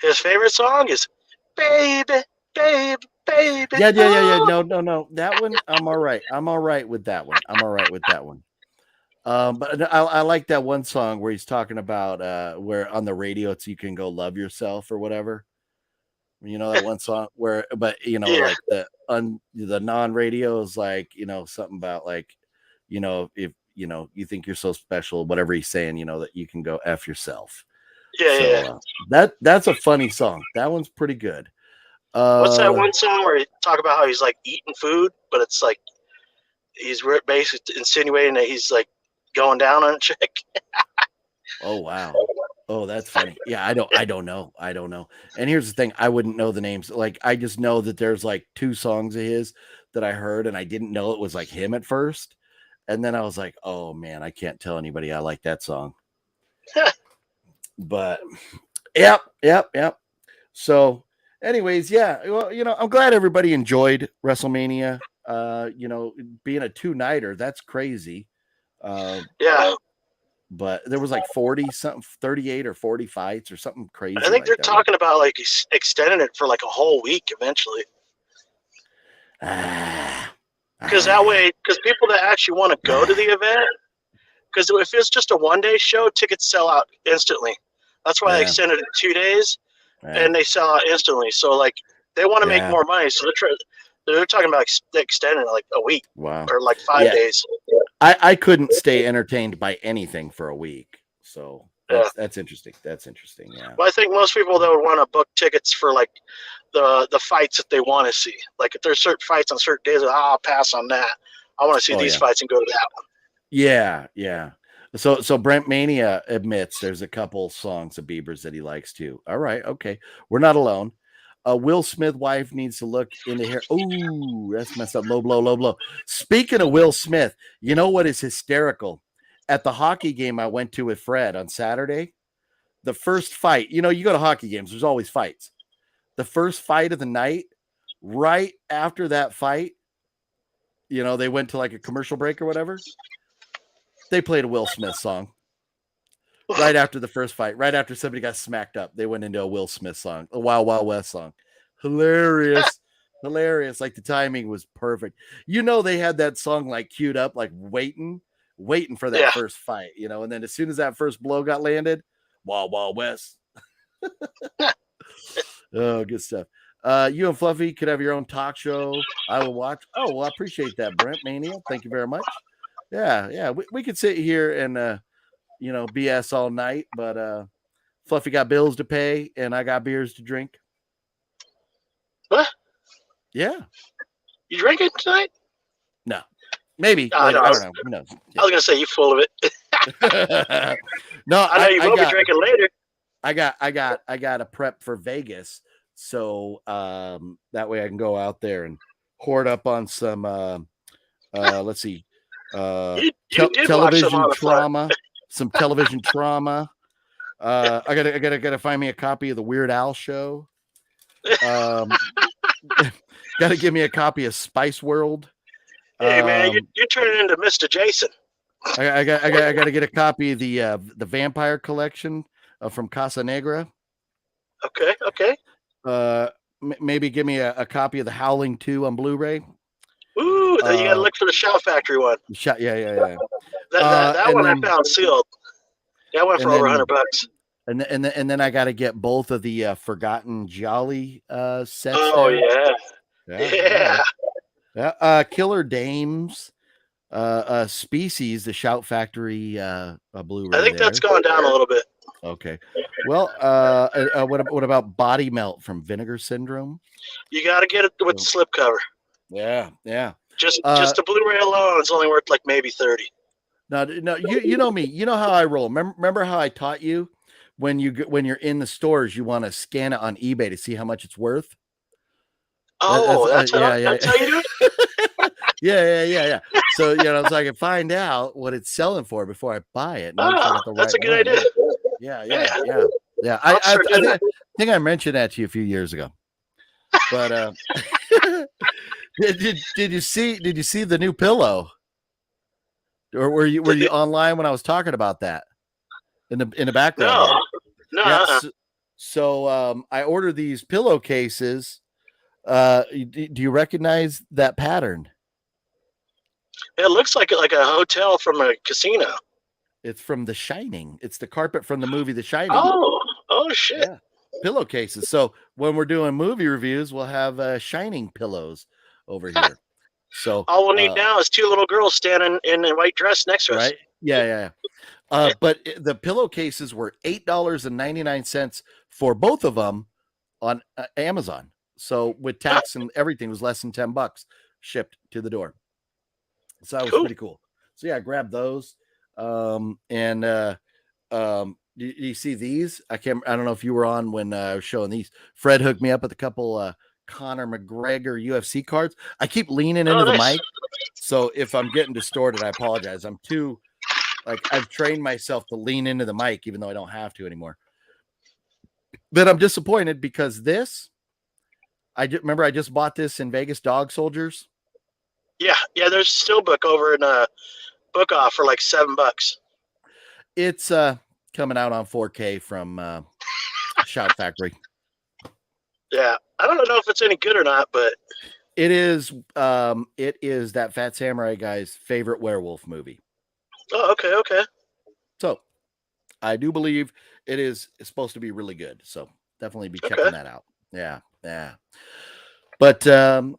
His favorite song is "Baby, Baby, Baby." Yeah. No. That one, I'm all right. I'm all right with that one. But I like that one song where he's talking about where on the radio it's "You Can Go Love Yourself" or whatever. That one song where, but like the non-radio is something about if you think you're so special, whatever he's saying, that you can go F yourself. Yeah. That's a funny song. That one's pretty good. What's that one song where he talk about how he's eating food, but it's he's basically insinuating that he's going down on a chick? Oh wow. Oh, that's funny. Yeah, I don't know. And here's the thing, I wouldn't know the names. I just know that there's 2 songs of his that I heard and I didn't know it was him at first. And then I was like, oh man, I can't tell anybody I like that song. But yep. So anyways, yeah, well, I'm glad everybody enjoyed WrestleMania. Being a 2-nighter, that's crazy. Yeah. But there was 40 something, 38 or 40 fights or something crazy. I think they're talking about extending it for a whole week eventually. Because that way, people that actually want to go to the event, because if it's just a 1-day show, tickets sell out instantly. That's why they extended it 2 days, and they sell out instantly. So they want to make more money, so they're talking about extending a week, wow, or 5 days. I couldn't stay entertained by anything for a week, so that's interesting. Yeah. Well, I think most people that would want to book tickets for the fights that they want to see. Like if there's certain fights on certain days, I'll pass on that. I want to see these fights and go to that one. Yeah, yeah. So Brent Mania admits there's a couple songs of Bieber's that he likes too. All right, okay. We're not alone. Will Smith wife needs to look into hair. Ooh, that's messed up. Low blow, low blow. Speaking of Will Smith, you know what is hysterical? At the hockey game I went to with Fred on Saturday, the first fight, you go to hockey games, there's always fights. The first fight of the night, right after that fight, they went to like a commercial break or whatever. They played a Will Smith song right after the first fight, right after somebody got smacked up. They went into a Will Smith song, a Wild Wild West song. Hilarious. Hilarious. Like the timing was perfect. They had that song like queued up, like waiting for that first fight, and then as soon as that first blow got landed, Wild Wild West. Oh, good stuff. You and Fluffy could have your own talk show. I will watch. Oh, well, I appreciate that, Brent Mania. Thank you very much. Yeah. We could sit here and BS all night, but Fluffy got bills to pay and I got beers to drink. What? Yeah. You drinking tonight? No. Maybe. No, I don't know. Who knows? I was gonna say you full of it. No, I know you will be drinking later. I got a prep for Vegas, so that way I can go out there and hoard up on some let's see, television trauma, some television trauma. I gotta find me a copy of the Weird Al Show. Gotta give me a copy of Spice World. Hey man, you're turning into Mr. Jason. I got to get a copy of the Vampire Collection from Casa Negra. Okay. Maybe give me a copy of The Howling 2 on Blu-ray. Ooh, then you got to look for the Shout Factory one. Yeah. That one I found sealed. That went for over $100. And then I got to get both of the Forgotten Jolly sets. Oh there. Yeah. Killer Dames. Species, the Shout Factory Blu-ray. I think that's gone down a little bit. Okay. Well, what about Body Melt from Vinegar Syndrome? You got to get it with the slipcover. Yeah. Just the Blu-ray alone is only worth like maybe 30. No, you know me. You know how I roll. Remember how I taught you when you're in the stores, you want to scan it on eBay to see how much it's worth. Oh, that's how you do it. Yeah. So so I can find out what it's selling for before I buy it. That's a good idea. Yeah. I think I mentioned that to you a few years ago. But did you see the new pillow? Or were you online when I was talking about that in the background? No. Yeah, so I ordered these pillowcases. Do you recognize that pattern? It looks like a hotel from a casino. It's from The Shining. It's the carpet from the movie The Shining. Oh shit. Yeah. Pillowcases. So when we're doing movie reviews, we'll have Shining pillows over here. So all we'll need now is two little girls standing in a white dress next to us. Right? Yeah. But the pillowcases were $8.99 for both of them on Amazon. So with tax and everything, it was less than $10 shipped to the door. So that was pretty cool. So yeah, I grabbed those. You see these? I don't know if you were on when I was showing these. Fred hooked me up with a couple Conor McGregor UFC cards. I keep leaning into the mic, so if I'm getting distorted, I apologize. I'm too I've trained myself to lean into the mic, even though I don't have to anymore. But I'm disappointed because this. I just bought this in Vegas Dog Soldiers. Yeah. There's a Steelbook over in Book Off for like $7. It's coming out on 4K from Shout Factory. Yeah, I don't know if it's any good or not, but it is. It is that Fat Samurai guy's favorite werewolf movie. Oh, okay. So, I do believe it's supposed to be really good. So definitely be checking that out. Yeah. But so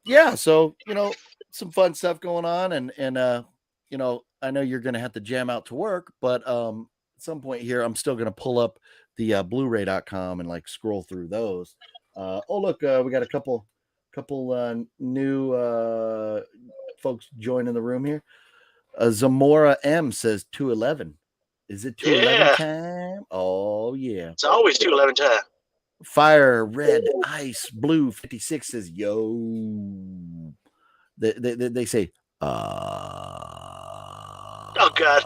some fun stuff going on, and I know you're gonna have to jam out to work, but at some point here, I'm still gonna pull up the Blu-ray.com and scroll through those. Oh, look, we got a couple new folks joining the room here. Zamora M says 211. Is it 211 Yeah. time? Oh, yeah. It's always 211 time. Fire Red Ice Blue 56 says, yo. They say, Oh, God.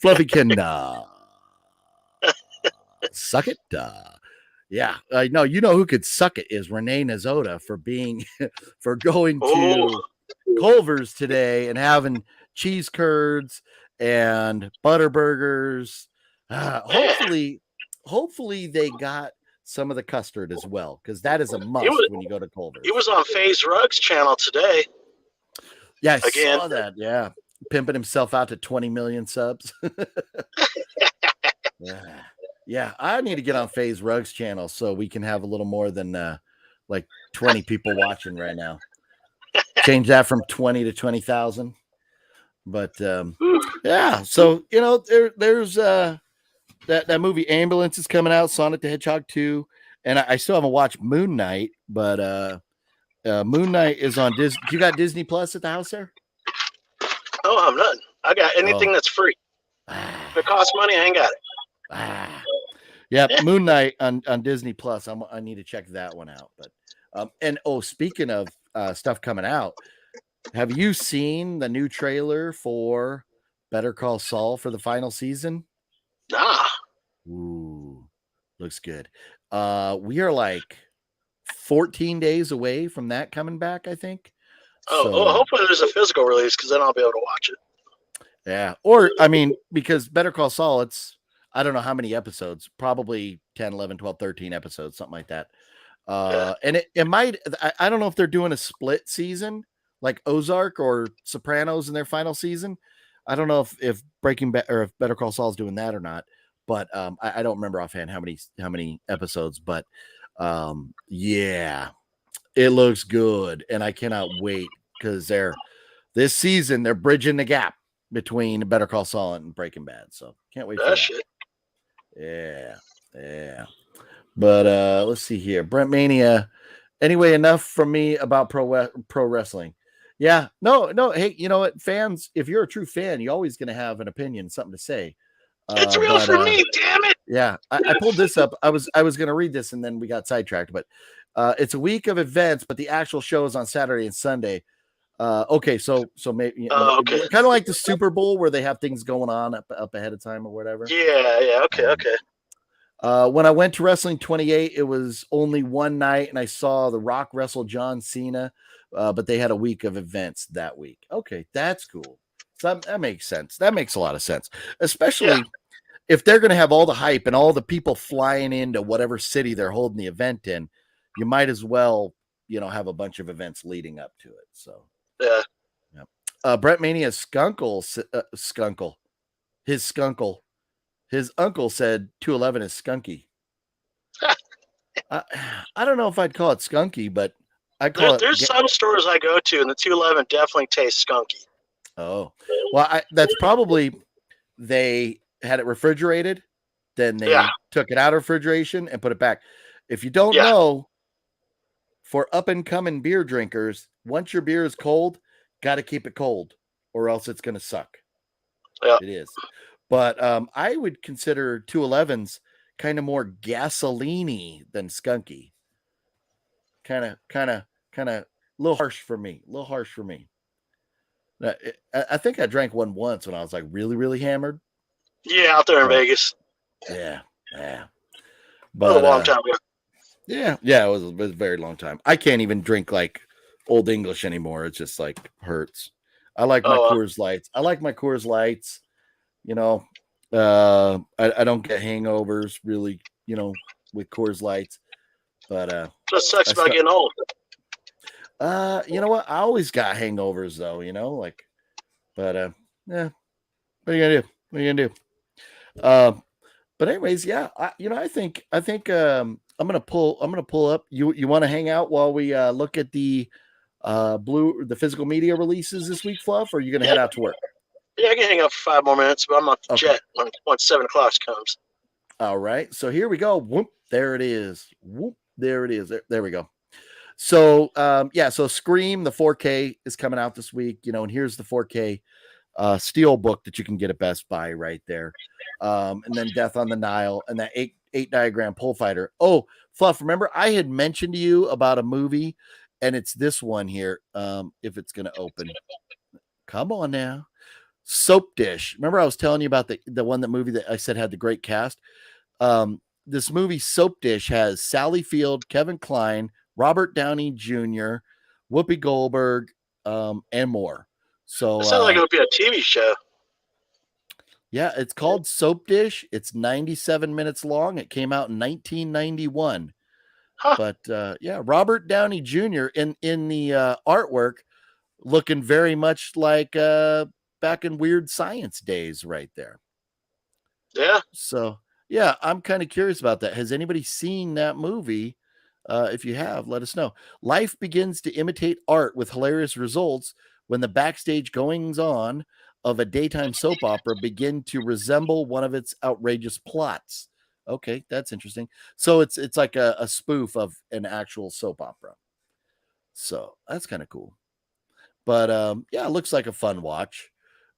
Fluffy can suck it. Yeah, no, you know who could suck it is Renee Nazoda for going to Culver's today and having cheese curds and butter burgers. Hopefully they got some of the custard as well, because that is a must when you go to Culver's. He was on FaZe Rug's channel today. Yeah, I saw that. Yeah, pimping himself out to 20 million subs. Yeah, I need to get on FaZe Rug's channel so we can have a little more than like 20 people watching right now. Change that from 20 to 20,000. But yeah, so you know, there's that movie Ambulance is coming out, Sonic the Hedgehog 2, and I still haven't watched Moon Knight, but Moon Knight is on Disney. You got Disney Plus at the house there? Oh, I'm none. I got anything that's free. If it costs money, I ain't got it. Yeah, Moon Knight on Disney Plus. I need to check that one out. But and speaking of stuff coming out, have you seen the new trailer for Better Call Saul for the final season? Nah. Ooh, looks good. We are like 14 days away from that coming back, I think. Hopefully there's a physical release, because then I'll be able to watch it. Yeah, or I mean, because Better Call Saul, it's I don't know how many episodes, probably 10, 11, 12, 13 episodes, something like that. And it might, I don't know if they're doing a split season like Ozark or Sopranos in their final season. I don't know if Breaking Bad or if Better Call Saul is doing that or not, but I don't remember offhand how many episodes, but yeah, it looks good. And I cannot wait, because this season, they're bridging the gap between Better Call Saul and Breaking Bad. So can't wait for that. Shit. Yeah. But let's see here. Brent Mania. Anyway, enough from me about pro wrestling. Yeah. No. Hey, you know what? Fans, if you're a true fan, you're always going to have an opinion, something to say. It's real for me, damn it. Yeah. I pulled this up. I was going to read this and then we got sidetracked, but it's a week of events, but the actual show is on Saturday and Sunday. Okay, so maybe kind of like the Super Bowl where they have things going on up ahead of time or whatever. Yeah. Okay. When I went to Wrestling 28, it was only one night, and I saw The Rock wrestle John Cena, but they had a week of events that week. Okay, that's cool. So that makes sense. That makes a lot of sense, especially if they're going to have all the hype and all the people flying into whatever city they're holding the event in. You might as well, have a bunch of events leading up to it. So. Yeah. Brett Mania's skunkle. His uncle said 211 is skunky. I don't know if I'd call it skunky, but I call it. There's some stores I go to, and the 211 definitely tastes skunky. Oh, well, that's probably they had it refrigerated, then they took it out of refrigeration and put it back. If you don't know, for up and coming beer drinkers, once your beer is cold, got to keep it cold or else it's going to suck. Yeah. It is. But I would consider 211s kind of more gasoline-y than skunky. Kind of a little harsh for me. I think I drank one once when I was like really, really hammered. Yeah, out there in Vegas. Yeah. But a long time ago. Yeah, it was a very long time. I can't even drink like Old English anymore. It's just like hurts. I like my Coors Lights. I don't get hangovers really, with Coors Lights. But just sucks about getting old. You know what? I always got hangovers though, but yeah. What are you gonna do? But anyways, yeah, I think I'm gonna pull up. You want to hang out while we look at the physical media releases this week, Fluff, or are you gonna head out to work? Yeah, I can hang out for 5 more minutes, but I'm on the jet when 7 o'clock comes. All right. So here we go. Whoop. There it is. Whoop. There it is. There we go. So, so Scream, the 4K is coming out this week, and here's the 4K steel book that you can get at Best Buy right there. And then Death on the Nile and that eight diagram pole fighter. Oh, Fluff, remember I had mentioned to you about a movie, and it's this one here. If it's going to open, come on now. Soap Dish. Remember I was telling you about the movie that I said had the great cast. This movie Soap Dish has Sally Field, Kevin Kline, Robert Downey Jr., Whoopi Goldberg, and more. So it sounds like it would be a TV show. Yeah, it's called Soap Dish. It's 97 minutes long. It came out in 1991. Huh. But Robert Downey Jr. in the artwork looking very much like back in Weird Science days right there. Yeah. So, yeah, I'm kind of curious about that. Has anybody seen that movie? If you have, let us know. Life begins to imitate art with hilarious results when the backstage goings-on of a daytime soap opera begin to resemble one of its outrageous plots. Okay, that's interesting. So it's like a spoof of an actual soap opera. So that's kind of cool. But it looks like a fun watch.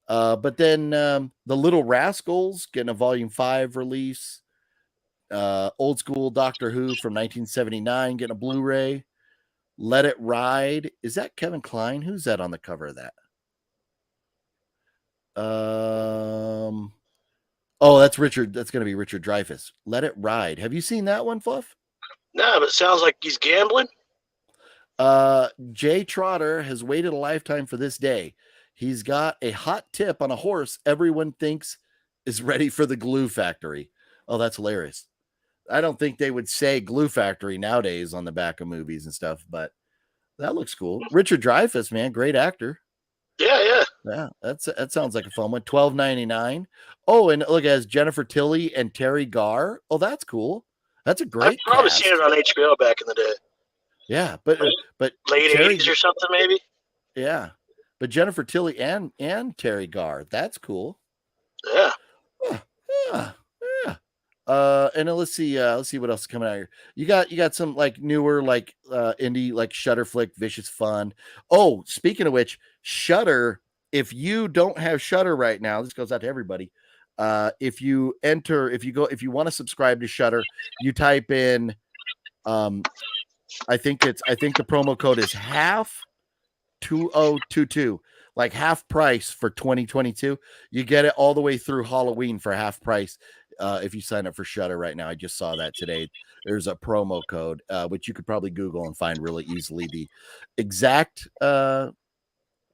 But then The Little Rascals getting a Volume 5 release. Old School Doctor Who from 1979 getting a Blu-ray. Let It Ride. Is that Kevin Kline? Who's that on the cover of that? That's Richard. That's going to be Richard Dreyfuss. Let It Ride. Have you seen that one, Fluff? No, but it sounds like he's gambling. Jay Trotter has waited a lifetime for this day. He's got a hot tip on a horse everyone thinks is ready for the glue factory. Oh, that's hilarious. I don't think they would say glue factory nowadays on the back of movies and stuff, but that looks cool. Richard Dreyfuss, man, great actor. Yeah. Yeah, that sounds like a fun one. $12.99. Oh, and look, it has Jennifer Tilly and Terry Garr. Oh, that's cool. That's a great. I've probably seen it on HBO back in the day. Yeah, but late Terry, 80s or something, maybe. Yeah, but Jennifer Tilly and Terry Garr. That's cool. Yeah. Yeah. And then let's see what else is coming out here. You got some like newer like indie like Shudder flick, Vicious Fun. Oh, speaking of which, Shudder. If you don't have Shudder right now, this goes out to everybody. If you want to subscribe to Shudder, you type in. I think the promo code is half 2022, like half price for 2022. You get it all the way through Halloween for half price. If you sign up for Shudder right now, I just saw that today. There's a promo code, which you could probably Google and find really easily the exact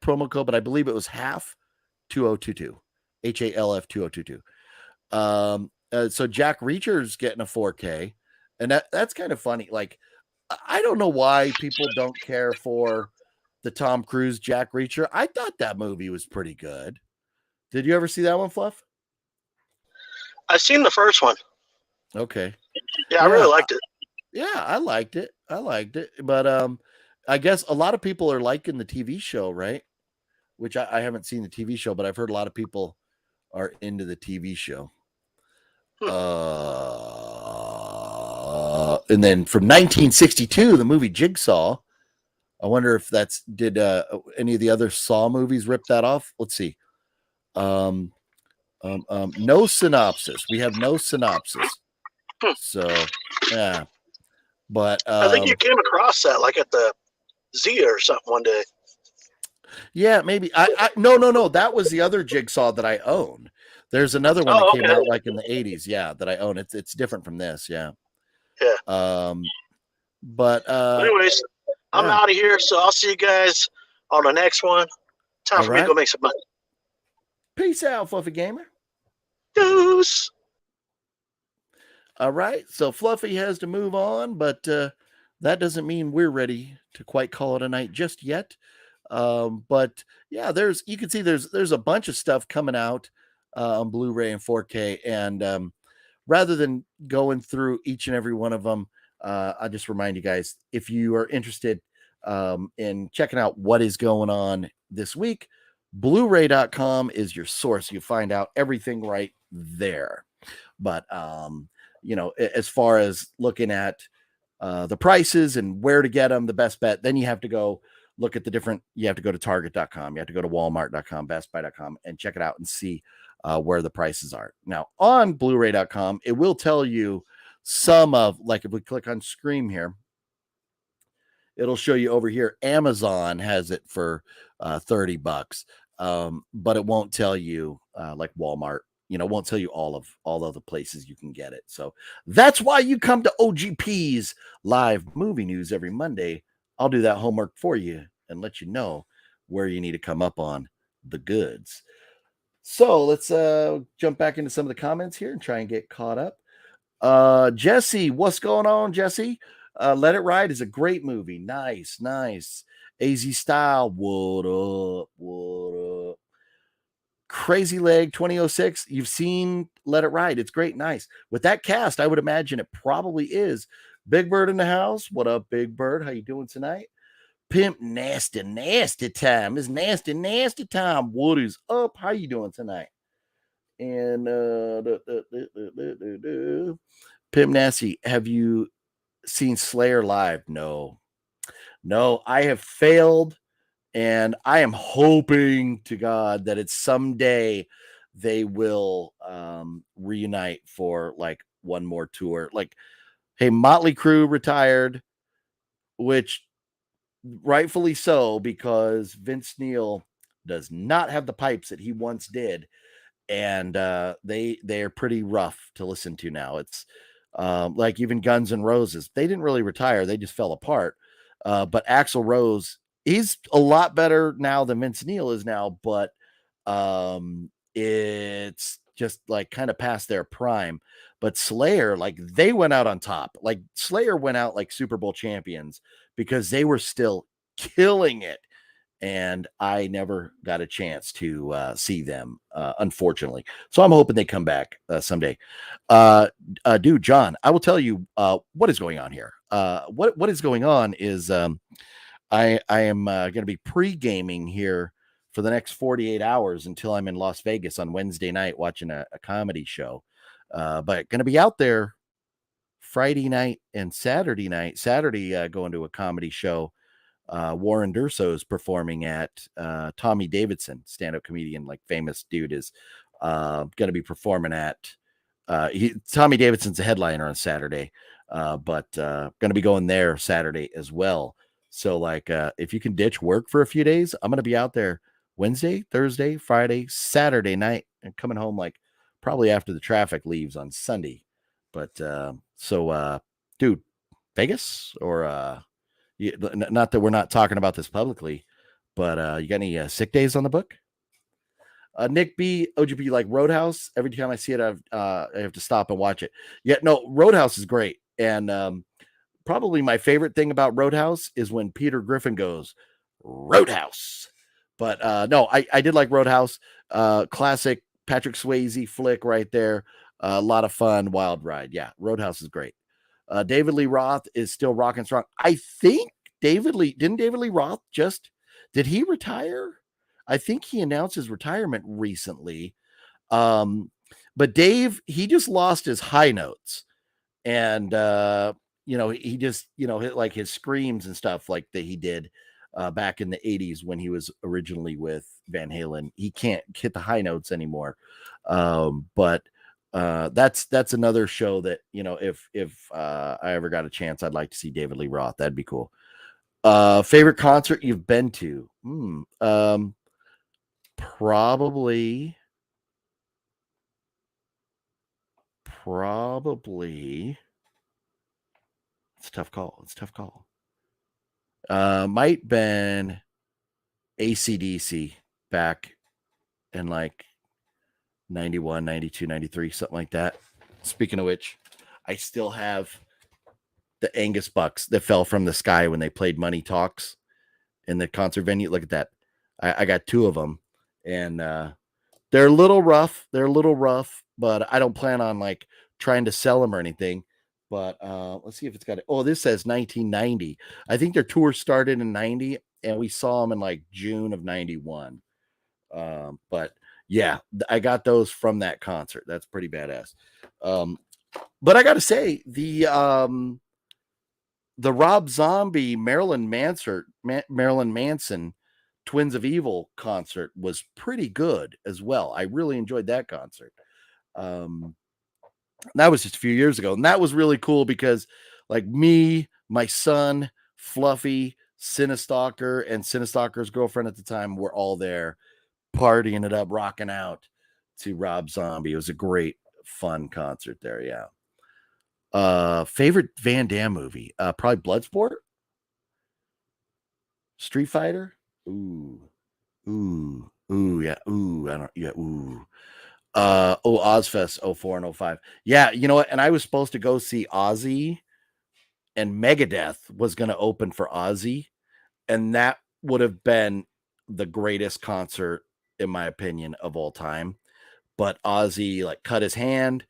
promo code, but I believe it was half 2022, HALF 2022. So Jack Reacher's getting a 4K, and that's kind of funny. Like, I don't know why people don't care for the Tom Cruise Jack Reacher. I thought that movie was pretty good. Did you ever see that one, Fluff? I've seen the first one. Okay. Yeah, I really liked it. Yeah, I liked it. But I guess a lot of people are liking the TV show, right? Which I haven't seen the TV show, but I've heard a lot of people are into the TV show. And then from 1962, the movie Jigsaw. I wonder if did any of the other Saw movies rip that off? Let's see. No synopsis. We have no synopsis. So, yeah. But I think you came across that like at the Zia or something one day. Yeah, maybe. No. That was the other Jigsaw that I own. There's another one that came out like in the 80s. Yeah, that I own. It's different from this. Yeah. Yeah. But anyways, I'm out of here, so I'll see you guys on the next one. Time for me to go make some money. Peace out, Fluffy Gamer. Deuce. All right, so Fluffy has to move on, but that doesn't mean we're ready to quite call it a night just yet. But yeah, you can see there's a bunch of stuff coming out on Blu-ray and 4K, and rather than going through each and every one of them, I just remind you guys, if you are interested in checking out what is going on this week, Blu-ray.com is your source. You find out everything right there. But as far as looking at the prices and where to get them, the best bet, then you have to go look at you have to go to Target.com, you have to go to Walmart.com, BestBuy.com, and check it out and see where the prices are. Now, on Blu-ray.com, it will tell you some of, like if we click on Scream here, it'll show you over here, Amazon has it for $30, but it won't tell you like Walmart. Won't tell you all of the places you can get it. So that's why you come to OGP's live movie news every Monday. I'll do that homework for you and let you know where you need to come up on the goods. So let's jump back into some of the comments here and try and get caught up. Jesse, what's going on, Jesse? Let It Ride is a great movie. Nice. AZ Style, what up? Crazy Leg 2006. You've seen Let It Ride. It's great. Nice. With that cast, I would imagine it probably is. Big Bird in the house. What up, Big Bird? How you doing tonight? Pimp Nasty Time. It's nasty time. What is up? How you doing tonight? And Pimp Nasty, have you seen Slayer live? No, I have failed. And I am hoping to God that it's someday they will reunite for like one more tour. Like, hey, Motley Crue retired, which rightfully so, because Vince Neil does not have the pipes that he once did. And they're pretty rough to listen to now. It's like even Guns N' Roses. They didn't really retire. They just fell apart. But Axl Rose, he's a lot better now than Vince Neil is now, but it's just like kind of past their prime. But Slayer, like they went out on top. Like Slayer went out like Super Bowl champions because they were still killing it. And I never got a chance to see them, unfortunately. So I'm hoping they come back someday. Dude, John, I will tell you what is going on here. What is going on is I am going to be pre-gaming here for the next 48 hours until I'm in Las Vegas on Wednesday night watching a comedy show. But going to be out there Friday night and Saturday night. Saturday, going to a comedy show. Warren Durso is performing at Tommy Davidson, stand-up comedian, like famous dude, is going to be performing at Tommy Davidson's a headliner on Saturday, but going to be going there Saturday as well. So like if you can ditch work for a few days, I'm going to be out there Wednesday, Thursday, Friday, Saturday night, and coming home like probably after the traffic leaves on Sunday. But dude, Vegas or not that we're not talking about this publicly, but you got any sick days on the book? Nick B, OGP, like Roadhouse. Every time I see it, I have to stop and watch it. Yeah, no, Roadhouse is great. And probably my favorite thing about Roadhouse is when Peter Griffin goes, Roadhouse. But no, I did like Roadhouse. Classic Patrick Swayze flick right there. A lot of fun, wild ride. Yeah, Roadhouse is great. David Lee Roth is still rocking strong. I think David Lee Roth did he retire? I think he announced his retirement recently. But Dave, he just lost his high notes. And, he just, like his screams and stuff like that he did back in the 80s when he was originally with Van Halen. He can't hit the high notes anymore. But that's another show that, if I ever got a chance, I'd like to see David Lee Roth. That'd be cool. Favorite concert you've been to? Probably it's a tough call. Might been AC/DC back in like 91, 92, 93, something like that. Speaking of which, I still have the Angus Bucks that fell from the sky when they played Money Talks in the concert venue. Look at that. I got two of them, and they're a little rough, but I don't plan on like trying to sell them or anything. But let's see if it's got it. Oh, this says 1990. I think their tour started in 90, and we saw them in like June of 91. But yeah, I got those from that concert. That's pretty badass. But I got to say, the Rob Zombie Marilyn Manson Twins of Evil concert was pretty good as well. I really enjoyed that concert. That was just a few years ago, and that was really cool because, like, me, my son, Fluffy, Cinestalker, and Cinestalker's girlfriend at the time were all there, partying it up, rocking out to Rob Zombie. It was a great, fun concert there. Yeah. Favorite Van Damme movie? Probably Bloodsport, Street Fighter. Ooh, yeah. Ooh, I don't. Yeah. Ooh. Ozfest 04 and 05. Yeah, you know what? And I was supposed to go see Ozzy, and Megadeth was going to open for Ozzy, and that would have been the greatest concert, in my opinion, of all time. But Ozzy like cut his hand,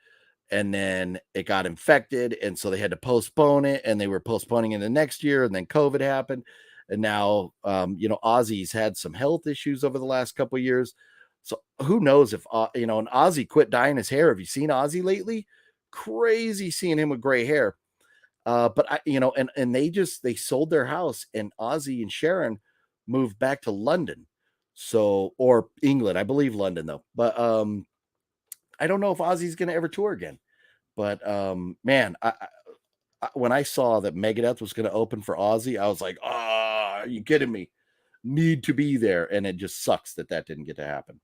and then it got infected, and so they had to postpone it, and they were postponing it the next year, and then COVID happened, and now Ozzy's had some health issues over the last couple of years, so who knows if and Ozzy quit dyeing his hair. Have you seen Ozzy lately? Crazy seeing him with gray hair. But and they sold their house, and Ozzy and Sharon moved back to London, or England, I believe London though, but I don't know if Ozzy's going to ever tour again. But man, when I saw that Megadeth was going to open for Ozzy, I was like, are you kidding me? Need to be there. And it just sucks that didn't get to happen.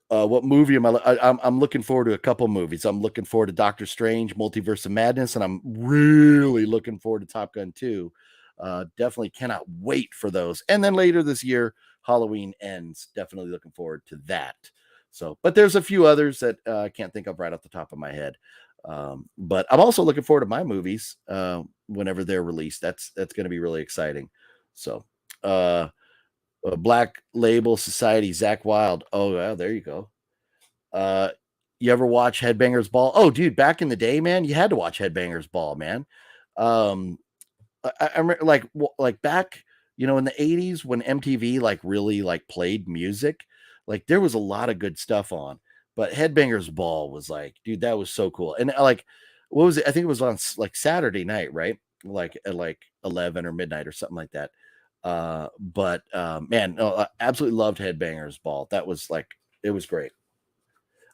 What movie am I'm looking forward to a couple movies. I'm looking forward to Doctor Strange, Multiverse of Madness, and I'm really looking forward to Top Gun 2. Definitely cannot wait for those. And then later this year, Halloween Ends. Definitely looking forward to that. So, but there's a few others that I can't think of right off the top of my head. But I'm also looking forward to my movies whenever they're released. That's going to be really exciting. So, Black Label Society, Zach Wild. Oh, yeah, there you go. You ever watch Headbangers Ball? Oh, dude, back in the day, man, you had to watch Headbangers Ball, man. I remember like back, in the 80s when MTV like really like played music, like there was a lot of good stuff on, but Headbangers Ball was like, dude, that was so cool. And like, what was it? I think it was on like Saturday night, right? Like at like 11 or midnight or something like that. But man, no, I absolutely loved Headbangers Ball. That was like, it was great.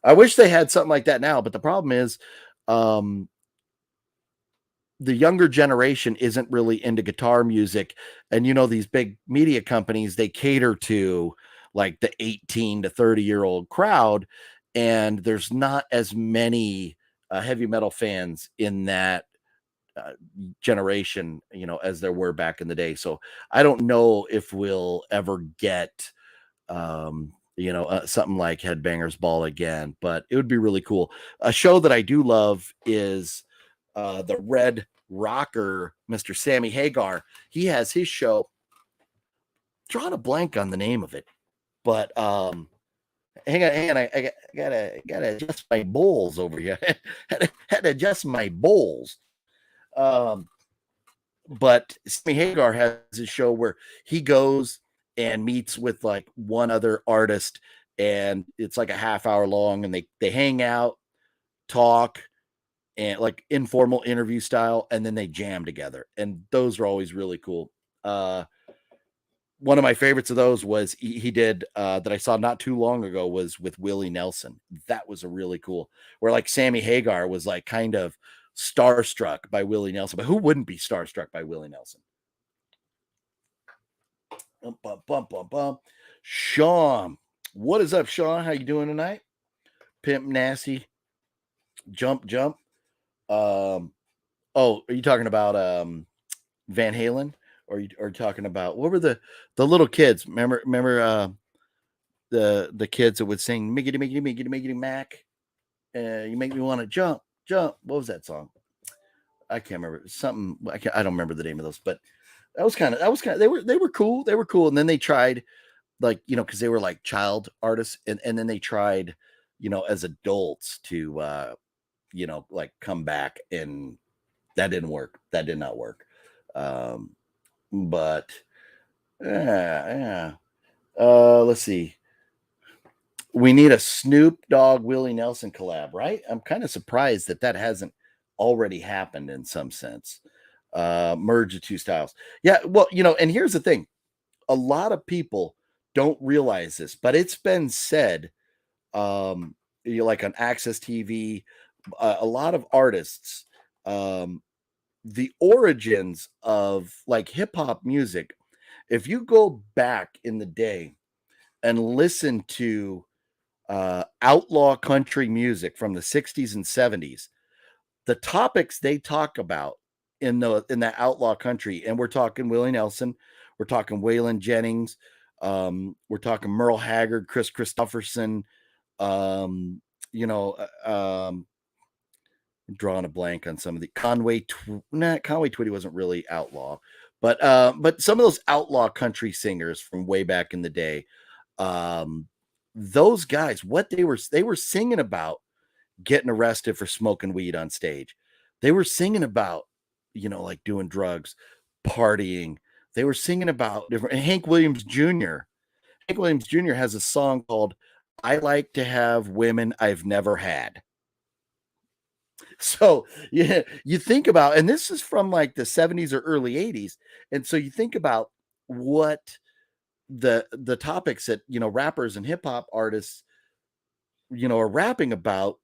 I wish they had something like that now, but the problem is, the younger generation isn't really into guitar music. And, these big media companies, they cater to like the 18 to 30-year-old crowd. And there's not as many heavy metal fans in that generation, as there were back in the day. So I don't know if we'll ever get, something like Headbangers Ball again, but it would be really cool. A show that I do love is the Red Rocker, Mr. Sammy Hagar. He has his show. Drawing a blank on the name of it, but hang on. I gotta adjust my bowls over here. had to adjust my bowls. But Sammy Hagar has his show where he goes and meets with like one other artist, and it's like a half hour long, and they hang out, talk, and like informal interview style, and then they jam together, and those are always really cool. One of my favorites of those was he did that I saw not too long ago was with Willie Nelson. That was a really cool, where like Sammy Hagar was like kind of starstruck by Willie Nelson, but who wouldn't be starstruck by Willie Nelson? Sean, what is up, Sean? How you doing tonight? Pimp Nasty, jump. Oh, are you talking about Van Halen? Or you are talking about, what were the little kids? Remember the kids that would sing miggity mac? You make me want to jump. What was that song? I can't remember. Something I don't remember the name of those, but that was kind of they were cool. They were cool. And then they tried, like, because they were like child artists, and then they tried, as adults to like come back, and that didn't work. That did not work. But yeah. Let's see. We need a Snoop Dogg Willie Nelson collab, right? I'm kind of surprised that hasn't already happened in some sense. Merge the two styles. Yeah, well, and here's the thing. A lot of people don't realize this, but it's been said, like on Access TV, a lot of artists, the origins of like hip hop music, if you go back in the day and listen to outlaw country music from the 60s and 70s, the topics they talk about in that outlaw country, and we're talking Willie Nelson, we're talking Waylon Jennings, we're talking Merle Haggard, Chris Christopherson, um, you know, I'm drawing a blank on some of the Conway Twitty wasn't really outlaw, but some of those outlaw country singers from way back in the day, those guys, what they were singing about getting arrested for smoking weed on stage. They were singing about, like doing drugs, partying. They were singing about different. And Hank Williams Jr. Hank Williams Jr. has a song called "I Like to Have Women I've Never Had." So yeah, you think about, and this is from like the 70s or early 80s. And so you think about what the topics that, rappers and hip hop artists, are rapping about.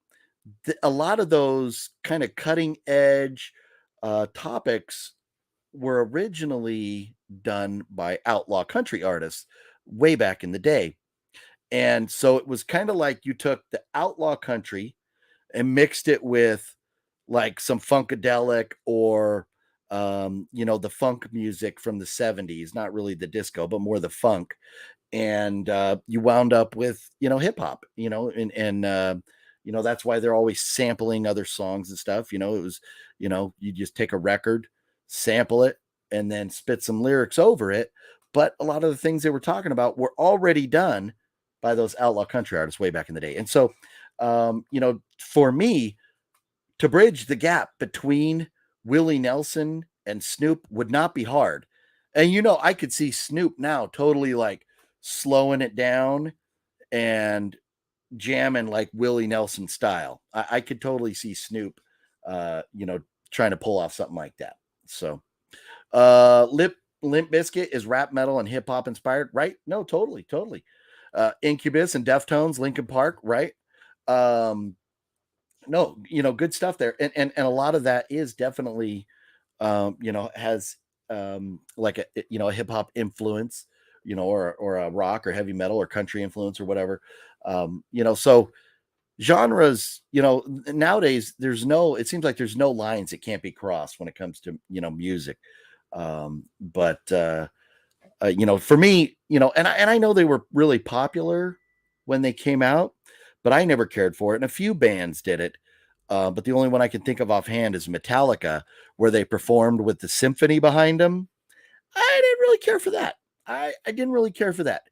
A lot of those kind of cutting edge topics were originally done by outlaw country artists way back in the day. And so it was kind of like you took the outlaw country and mixed it with like some funkadelic or the funk music from the 70s, not really the disco, but more the funk. And you wound up with, hip hop, and that's why they're always sampling other songs and stuff. It was, you just take a record, sample it, and then spit some lyrics over it. But a lot of the things they were talking about were already done by those outlaw country artists way back in the day. And so, for me, to bridge the gap between Willie Nelson and Snoop would not be hard. And I could see Snoop now totally like slowing it down and jamming like Willie Nelson style. I could totally see Snoop trying to pull off something like that. So Limp Bizkit is rap, metal, and hip hop inspired, right? No, totally. Incubus and Deftones, Linkin Park, right? No, good stuff there. And a lot of that is definitely, has like a hip hop influence, or a rock or heavy metal or country influence or whatever. So genres, nowadays it seems like there's no lines that can't be crossed when it comes to, music. But for me, and I know they were really popular when they came out, but I never cared for it. And a few bands did it. But the only one I can think of offhand is Metallica, where they performed with the symphony behind them. I didn't really care for that. I didn't really care for that.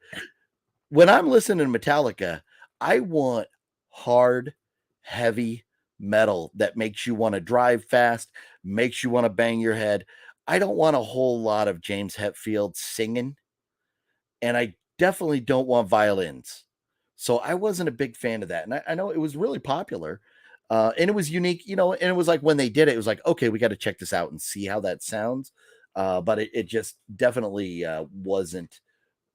When I'm listening to Metallica, I want hard, heavy metal that makes you want to drive fast, makes you want to bang your head. I don't want a whole lot of James Hetfield singing, and I definitely don't want violins. So I wasn't a big fan of that. And I know it was really popular, and it was unique, and it was like when they did it, it was like, okay, we got to check this out and see how that sounds. But it just definitely wasn't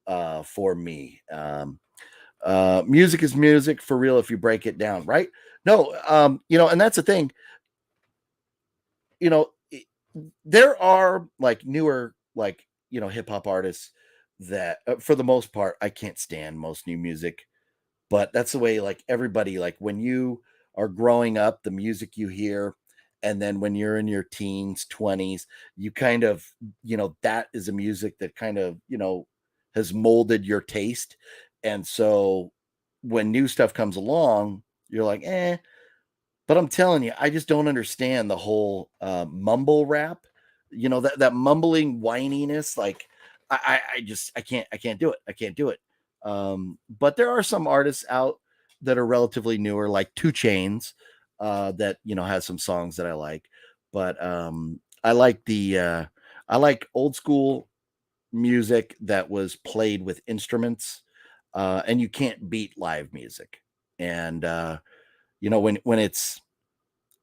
for me. Music is music for real if you break it down, right? No, and that's the thing. There are like newer, like, hip hop artists that for the most part, I can't stand most new music, but that's the way, like everybody, like when you are growing up, the music you hear, and then when you're in your teens, 20s, you kind of, that is a music that kind of, has molded your taste. And so when new stuff comes along, you're like, but I'm telling you, I just don't understand the whole mumble rap, that mumbling whininess. Like I can't do it. I can't do it. But there are some artists out that are relatively newer, like 2 Chainz, that, has some songs that I like. But I like old school music that was played with instruments. and you can't beat live music. And when it's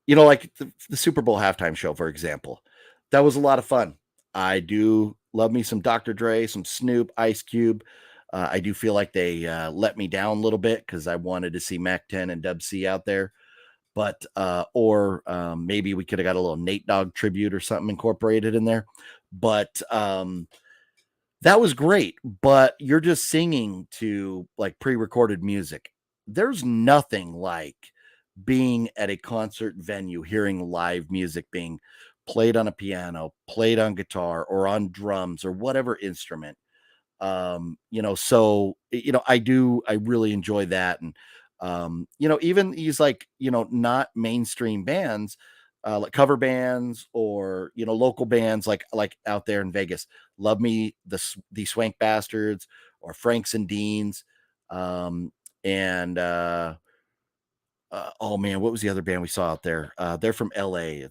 like the Super Bowl halftime show, for example, that was a lot of fun. I do love me some Dr. Dre, some Snoop, Ice Cube. I do feel like they let me down a little bit because I wanted to see Mac 10 and Dub C out there. But maybe we could have got a little Nate Dogg tribute or something incorporated in there. But that was great. But you're just singing to like pre-recorded music. There's nothing like being at a concert venue, hearing live music being played on a piano, played on guitar, or on drums, or whatever instrument. I really enjoy that. And even these like, not mainstream bands, like cover bands or, local bands like out there in Vegas, love me the Swank Bastards or Franks and Deans. And oh man, what was the other band we saw out there? They're from LA.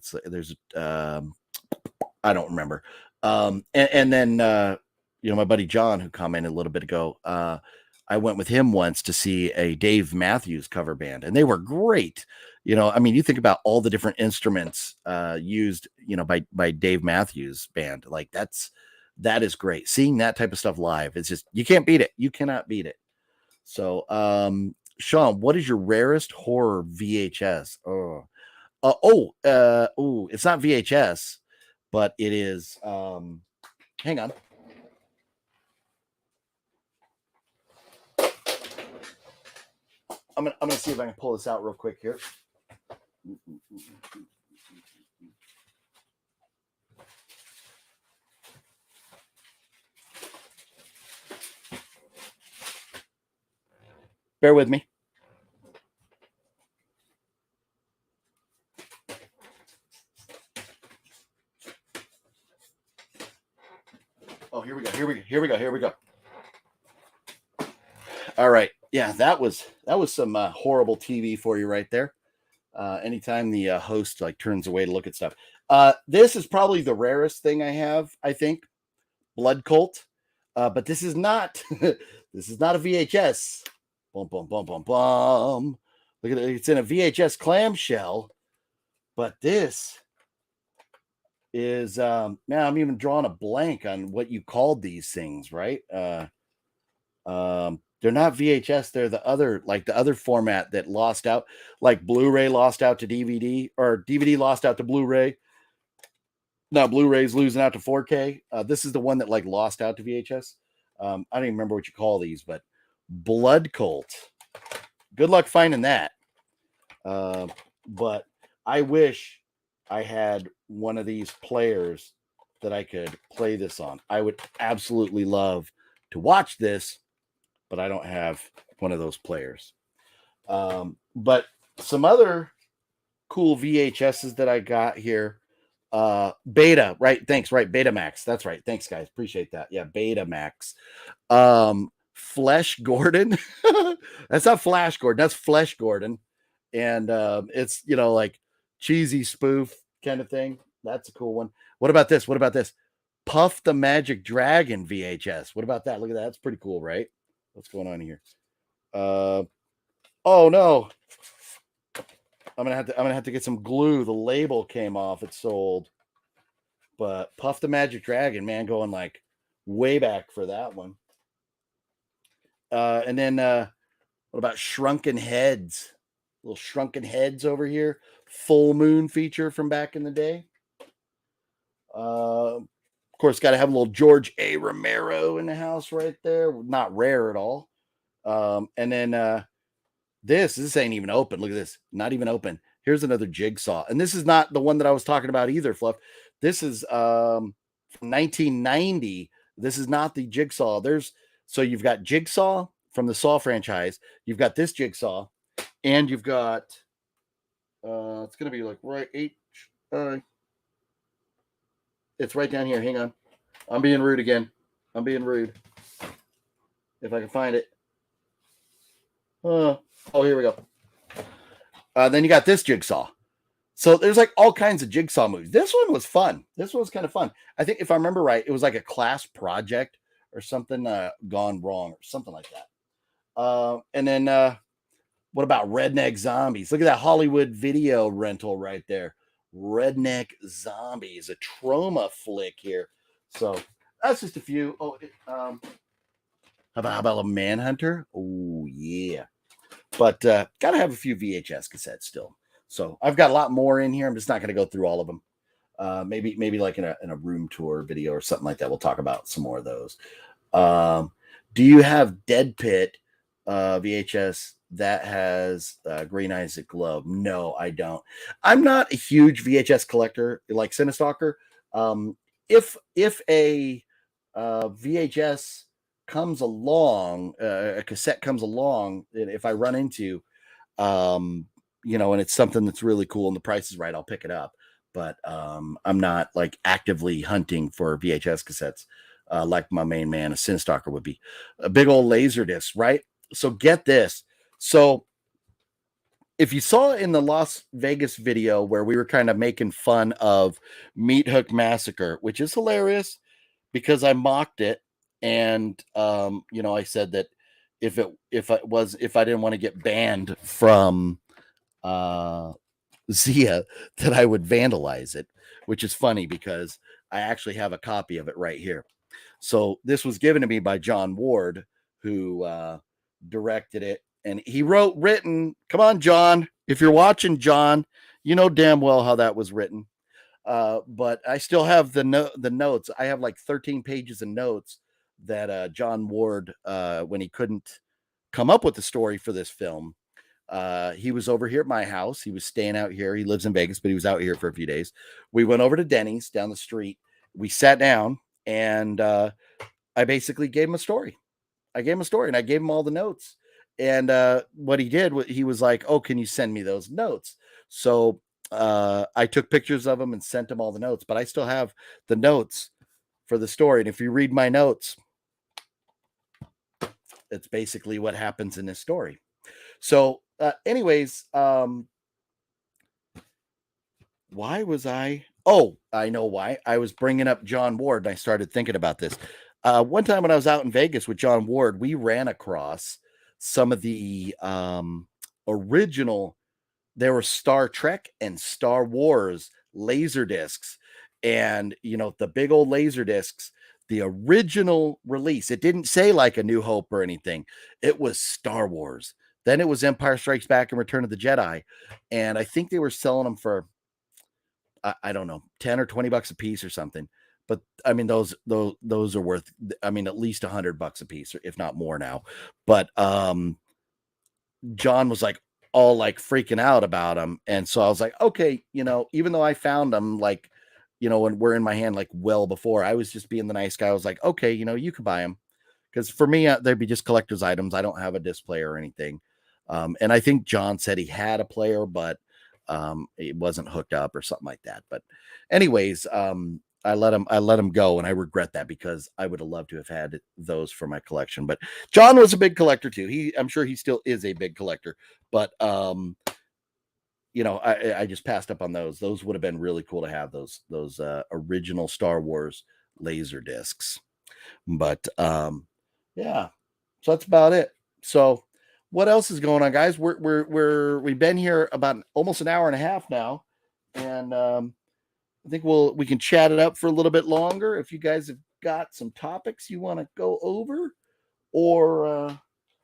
I don't remember. And then my buddy John, who commented a little bit ago, I went with him once to see a Dave Matthews cover band, and they were great. You think about all the different instruments used, by Dave Matthews band. Like that is great. Seeing that type of stuff live, it's just, you can't beat it. You cannot beat it. So, Sean, what is your rarest horror VHS? It's not VHS, but it is. Hang on. I'm gonna see if I can pull this out real quick here. Bear with me. Oh, here we go. All right. Yeah, that was some horrible TV for you right there. Anytime the host like turns away to look at stuff. This is probably the rarest thing I have, I think. Blood Cult. But this is not this is not a VHS. Boom, boom, boom, boom, boom. Look at it. It's in a VHS clamshell. But this is now I'm even drawing a blank on what you called these things, right? They're not VHS. They're the other format that lost out, like Blu-ray lost out to DVD, or DVD lost out to Blu-ray. Now Blu-ray's losing out to 4K. This is the one that like lost out to VHS. I don't even remember what you call these, but Blood Cult. Good luck finding that. But I wish I had one of these players that I could play this on. I would absolutely love to watch this, but I don't have one of those players. But some other cool VHSs that I got here. Beta, right? Thanks, right? Betamax. That's right. Thanks, guys. Appreciate that. Yeah, Betamax. Flesh Gordon. That's not Flash Gordon. That's Flesh Gordon. And it's, like cheesy spoof kind of thing. That's a cool one. What about this? Puff the Magic Dragon VHS. What about that? Look at that. That's pretty cool, right? What's going on here? Oh no. I'm gonna have to get some glue. The label came off. It's sold. But Puff the Magic Dragon, man, going like way back for that one. And then what about Shrunken Heads? Little Shrunken Heads over here. Full Moon feature from back in the day. Of course, got to have a little George A. Romero in the house right there. Not rare at all. And then this ain't even open. Look at this. Not even open. Here's another Jigsaw. And this is not the one that I was talking about either, Fluff. This is from 1990. This is not the Jigsaw. So you've got Jigsaw from the Saw franchise. You've got this Jigsaw. And you've got, it's going to be like right it's right down here. Hang on. I'm being rude again. If I can find it. Oh, here we go. Then you got this Jigsaw. So there's like all kinds of Jigsaw movies. This one was fun. This one was kind of fun. I think if I remember right, it was like a class project or something gone wrong or something like that. And then what about Redneck Zombies? Look at that Hollywood video rental right there. Redneck Zombies, a trauma flick here. So that's just a few. Oh, how about a Manhunter? Oh yeah. But gotta have a few VHS cassettes still. So I've got a lot more in here. I'm just not gonna go through all of them. Maybe like in a room tour video or something like that. We'll talk about some more of those. Do you have Dead Pit VHS that has Green Eyes That Glow? No, I don't. I'm not a huge VHS collector like Cinestalker. If a VHS comes along, a cassette comes along, if I run into, and it's something that's really cool and the price is right, I'll pick it up. But I'm not like actively hunting for VHS cassettes like my main man, a Cinestalker, would be. A big old laser disc, right? So get this. So if you saw in the Las Vegas video where we were kind of making fun of Meat Hook Massacre, which is hilarious because I mocked it. And, I said that if I didn't want to get banned from Zia, that I would vandalize it, which is funny because I actually have a copy of it right here. So this was given to me by John Ward, who directed it, and he written. Come on, John, if you're watching, John, you know damn well how that was written. But I still have the notes. I have like 13 pages of notes that John Ward, when he couldn't come up with the story for this film, he was over here at my house. He was staying out here. He lives in Vegas, but he was out here for a few days. We went over to Denny's down the street. We sat down, and I basically gave him a story. I gave him a story, and I gave him all the notes. And what he did, he was like, "Oh, can you send me those notes?" So I took pictures of them and sent him all the notes. But I still have the notes for the story. And if you read my notes, it's basically what happens in this story. So anyways, why was I? Oh, I know why. I was bringing up John Ward, and I started thinking about this. One time when I was out in Vegas with John Ward, we ran across some of the original. There were Star Trek and Star Wars laser discs, and the big old laser discs. The original release, it didn't say like A New Hope or anything. It was Star Wars. Then it was Empire Strikes Back and Return of the Jedi. And I think they were selling them for, I don't know, 10 or 20 bucks a piece or something. But I mean, those are worth, at least $100 a piece, if not more now. But John was like all like freaking out about them. And so I was like, okay, even though I found them like, when we're in my hand, like well before, I was just being the nice guy. I was like, okay, you could buy them. Because for me, they'd be just collector's items. I don't have a disc player or anything. And I think John said he had a player, but it wasn't hooked up or something like that. But anyways, I let him go, and I regret that because I would have loved to have had those for my collection. But John was a big collector too. I'm sure he still is a big collector, but I just passed up on those. Those would have been really cool to have those original Star Wars laser discs. But yeah, so that's about it. So what else is going on, guys? We've been here about almost an hour and a half now, and I think we can chat it up for a little bit longer. If you guys have got some topics you want to go over, or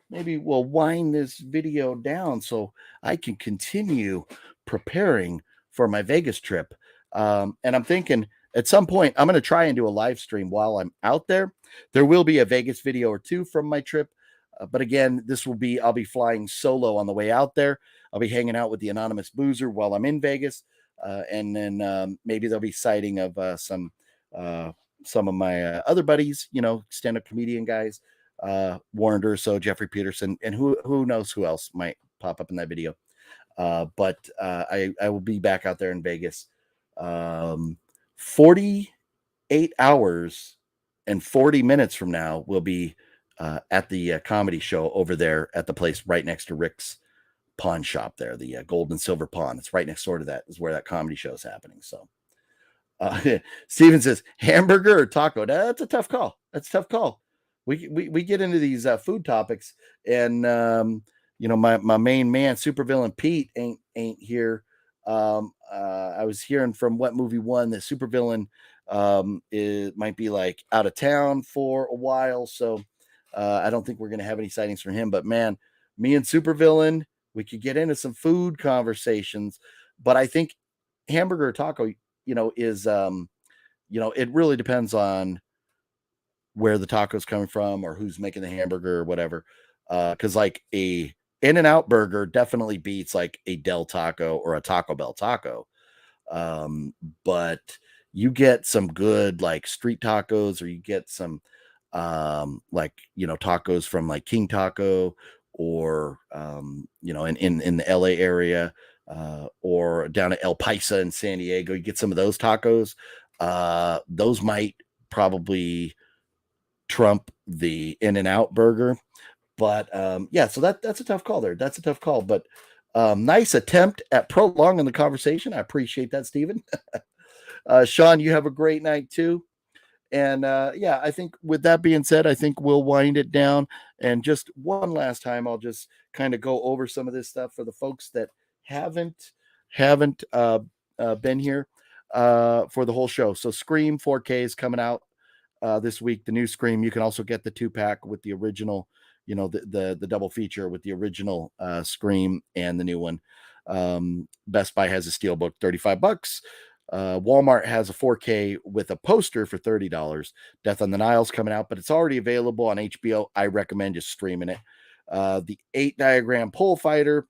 maybe we'll wind this video down so I can continue preparing for my Vegas trip. And I'm thinking at some point, I'm going to try and do a live stream while I'm out there. There will be a Vegas video or two from my trip. But again, I'll be flying solo on the way out there. I'll be hanging out with the Anonymous Boozer while I'm in Vegas. And then maybe there'll be sighting of some of my other buddies, stand-up comedian guys, Warren Durso, Jeffrey Peterson, and who knows who else might pop up in that video. But I will be back out there in Vegas. 48 hours and 40 minutes from now, we'll be at the comedy show over there at the place right next to Rick's pawn shop there, the Gold and Silver Pawn. It's right next door to that is where that comedy show is happening. So Steven says, hamburger or taco? That's a tough call. we get into these food topics, and my main man, supervillain Pete, ain't here. I was hearing from What Movie One that supervillain might be like out of town for a while, so I don't think we're gonna have any sightings from him. But man, me and supervillain, we could get into some food conversations, but I think hamburger or taco, is it really depends on where the taco's coming from or who's making the hamburger or whatever. Because like a In-N-Out burger definitely beats like a Del Taco or a Taco Bell taco. But you get some good like street tacos, or you get some tacos from like King Taco, or in the LA area, or down at El Paisa in San Diego. You get some of those tacos. Those might probably trump the In-N-Out burger. But so that's a tough call there. That's a tough call. But nice attempt at prolonging the conversation. I appreciate that, Stephen. Sean, you have a great night too. And I think with that being said, I think we'll wind it down. And just one last time, I'll just kind of go over some of this stuff for the folks that haven't been here for the whole show. So Scream 4K is coming out this week. The new Scream. You can also get the 2-pack with the original, the double feature with the original Scream and the new one. Best Buy has a steelbook, $35. Walmart has a 4K with a poster for $30. Death on the Nile's coming out, but it's already available on HBO. I recommend just streaming it. The 8-diagram pole fighter,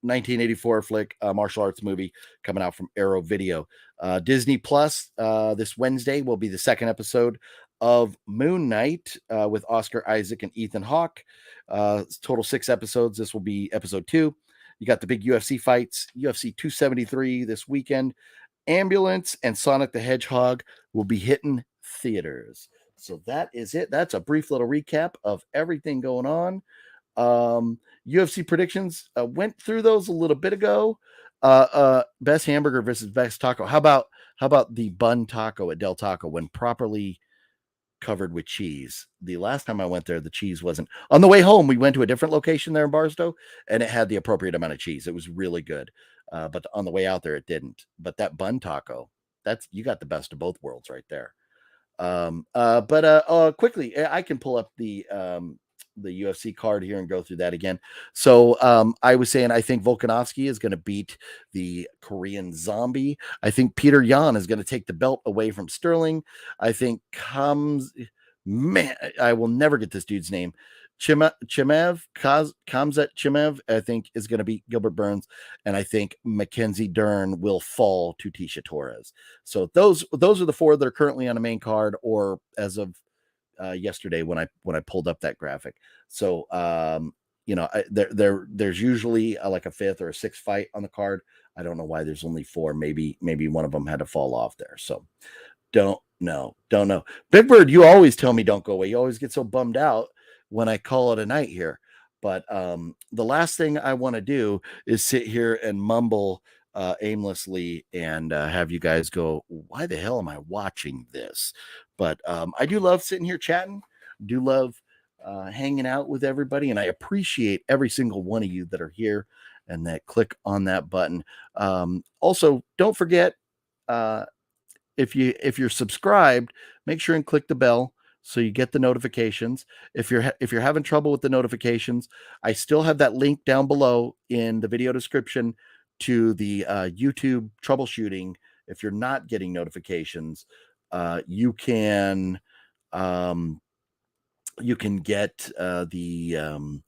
1984 flick, martial arts movie coming out from Arrow Video. Disney Plus this Wednesday will be the second episode of Moon Knight with Oscar Isaac and Ethan Hawke. Total 6 episodes. This will be episode 2. You got the big UFC fights, UFC 273 this weekend. Ambulance and Sonic the Hedgehog will be hitting theaters. So that is it. That's a brief little recap of everything going on. UFC predictions, went through those a little bit ago. Best hamburger versus best taco. How about the bun taco at Del Taco when properly covered with cheese? The last time I went there, the cheese wasn't. On the way home, we went to a different location there in Barstow, and it had the appropriate amount of cheese. It was really good. But on the way out there, it didn't. But that bun taco, you got the best of both worlds right there. Quickly, I can pull up the UFC card here and go through that again. So I was saying I think Volkanovski is going to beat the Korean Zombie. I think Peter Yan is going to take the belt away from Sterling. I think I will never get this dude's name. Kamzat Chimaev, I think, is going to beat Gilbert Burns, and I think Mackenzie Dern will fall to Tisha Torres. So those are the 4 that are currently on the main card, or as of yesterday when I pulled up that graphic. So there's usually like a 5th or a 6th fight on the card. I don't know why there's only 4. Maybe one of them had to fall off there. So don't know. Big Bird, you always tell me don't go away. You always get so bummed out when I call it a night here. But the last thing I want to do is sit here and mumble aimlessly and have you guys go, why the hell am I watching this? But I do love sitting here chatting. Do love hanging out with everybody, and I appreciate every single one of you that are here and that click on that button. Also, don't forget, if you're subscribed, make sure and click the bell so you get the notifications. If you're having trouble with the notifications, I still have that link down below in the video description to the YouTube troubleshooting. If you're not getting notifications, you can get the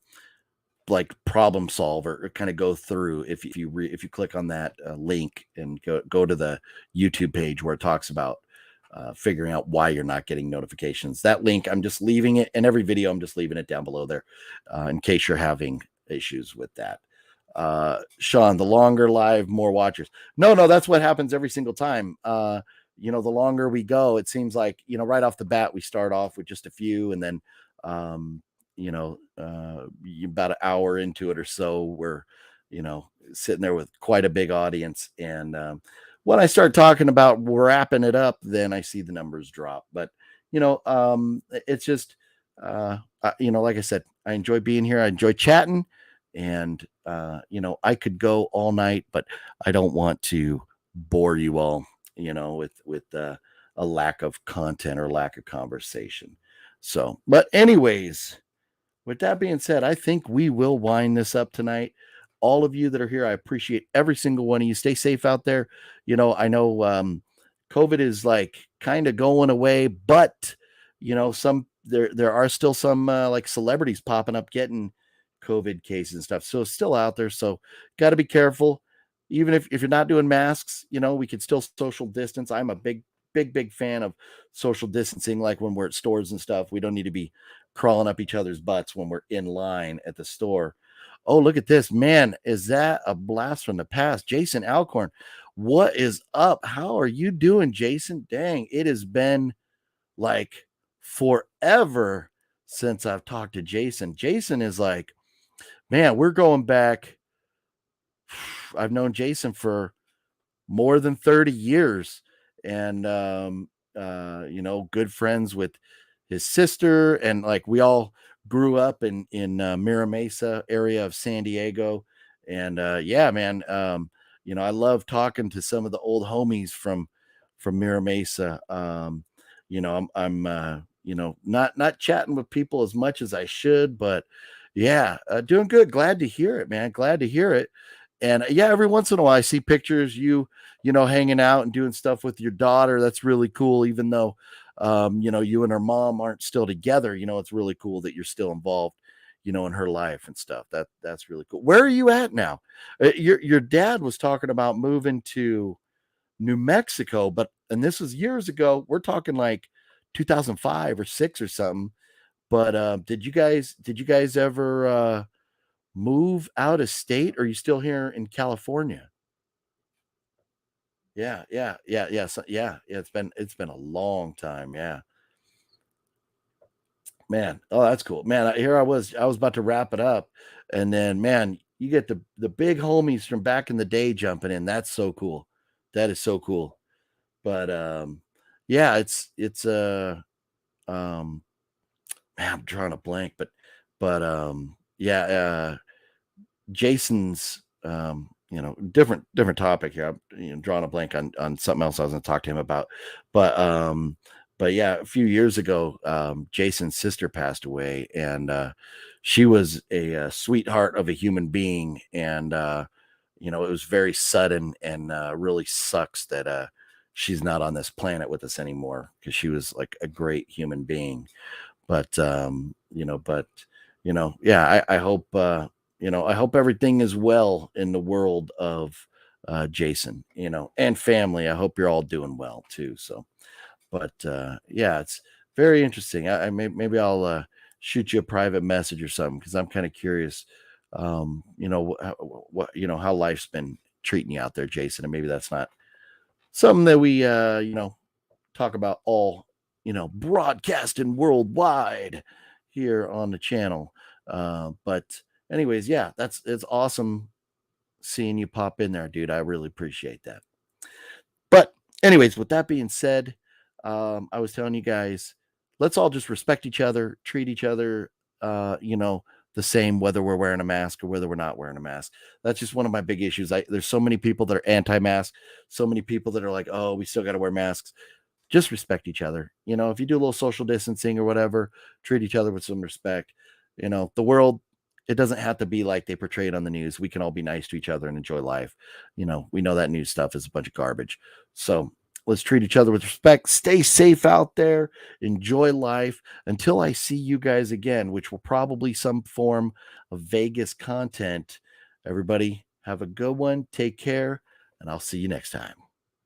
like problem solver, or kind of go through if you click on that link and go to the YouTube page where it talks about figuring out why you're not getting notifications. That link, I'm just leaving it in every video. I'm just leaving it down below there in case you're having issues with that. Sean, the longer live, more watchers. No, that's what happens every single time. The longer we go, it seems like, right off the bat, we start off with just a few, and then, about an hour into it or so, we're, sitting there with quite a big audience. And when I start talking about wrapping it up, then I see the numbers drop. But, it's just, like I said, I enjoy being here. I enjoy chatting, and I could go all night, but I don't want to bore you all, with a lack of content or lack of conversation. So, but anyways, with that being said, I think we will wind this up tonight. All of you that are here, I appreciate every single one of you. Stay safe out there. I know COVID is like kind of going away, but there are still some like celebrities popping up getting COVID cases and stuff. So it's still out there. So got to be careful. Even if you're not doing masks, we can still social distance. I'm a big fan of social distancing, like when we're at stores and stuff. We don't need to be crawling up each other's butts when we're in line at the store. Oh, look at this, man. Is that a blast from the past? Jason Alcorn, what is up? How are you doing, Jason? Dang, it has been like forever since I've talked to Jason. Jason is like, man, we're going back. I've known Jason for more than 30 years, and good friends with his sister, and like we all grew up in Mira Mesa area of San Diego. And yeah, man, I love talking to some of the old homies from Mira Mesa. I'm not chatting with people as much as I should, but yeah, doing good. Glad to hear it, man. Glad to hear it. And yeah, every once in a while I see pictures hanging out and doing stuff with your daughter. That's really cool. Even though, you and her mom aren't still together, it's really cool that you're still involved, in her life and stuff. That's really cool. Where are you at now? Your dad was talking about moving to New Mexico, and this was years ago. We're talking like 2005 or 6 or something. But did you guys ever move out of state, or are you still here in California? Yeah. So, yeah. It's been a long time. Yeah, man. Oh, that's cool, man. Here I was about to wrap it up, and then, man, you get the big homies from back in the day jumping in. That's so cool. That is so cool. But yeah, it's um, man, I'm drawing a blank, but yeah, Jason's different topic here. I'm drawing a blank on something else I was going to talk to him about. But yeah, a few years ago, Jason's sister passed away, and she was a sweetheart of a human being. And it was very sudden, and really sucks that she's not on this planet with us anymore, because she was like a great human being. But yeah, I hope I hope everything is well in the world of Jason, and family. I hope you're all doing well too. So, but yeah, it's very interesting. Maybe I'll shoot you a private message or something, because I'm kind of curious, how life's been treating you out there, Jason, and maybe that's not something that we talk about all broadcasting worldwide here on the channel. But anyways, yeah, it's awesome seeing you pop in there, dude. I really appreciate that. But anyways, with that being said, I was telling you guys, let's all just respect each other, treat each other, the same, whether we're wearing a mask or whether we're not wearing a mask. That's just one of my big issues. There's so many people that are anti-mask, so many people that are like, oh, we still got to wear masks. Just respect each other. If you do a little social distancing or whatever, treat each other with some respect. The world, it doesn't have to be like they portray it on the news. We can all be nice to each other and enjoy life. We know that news stuff is a bunch of garbage. So let's treat each other with respect. Stay safe out there. Enjoy life until I see you guys again, which will probably some form of Vegas content. Everybody have a good one. Take care, and I'll see you next time.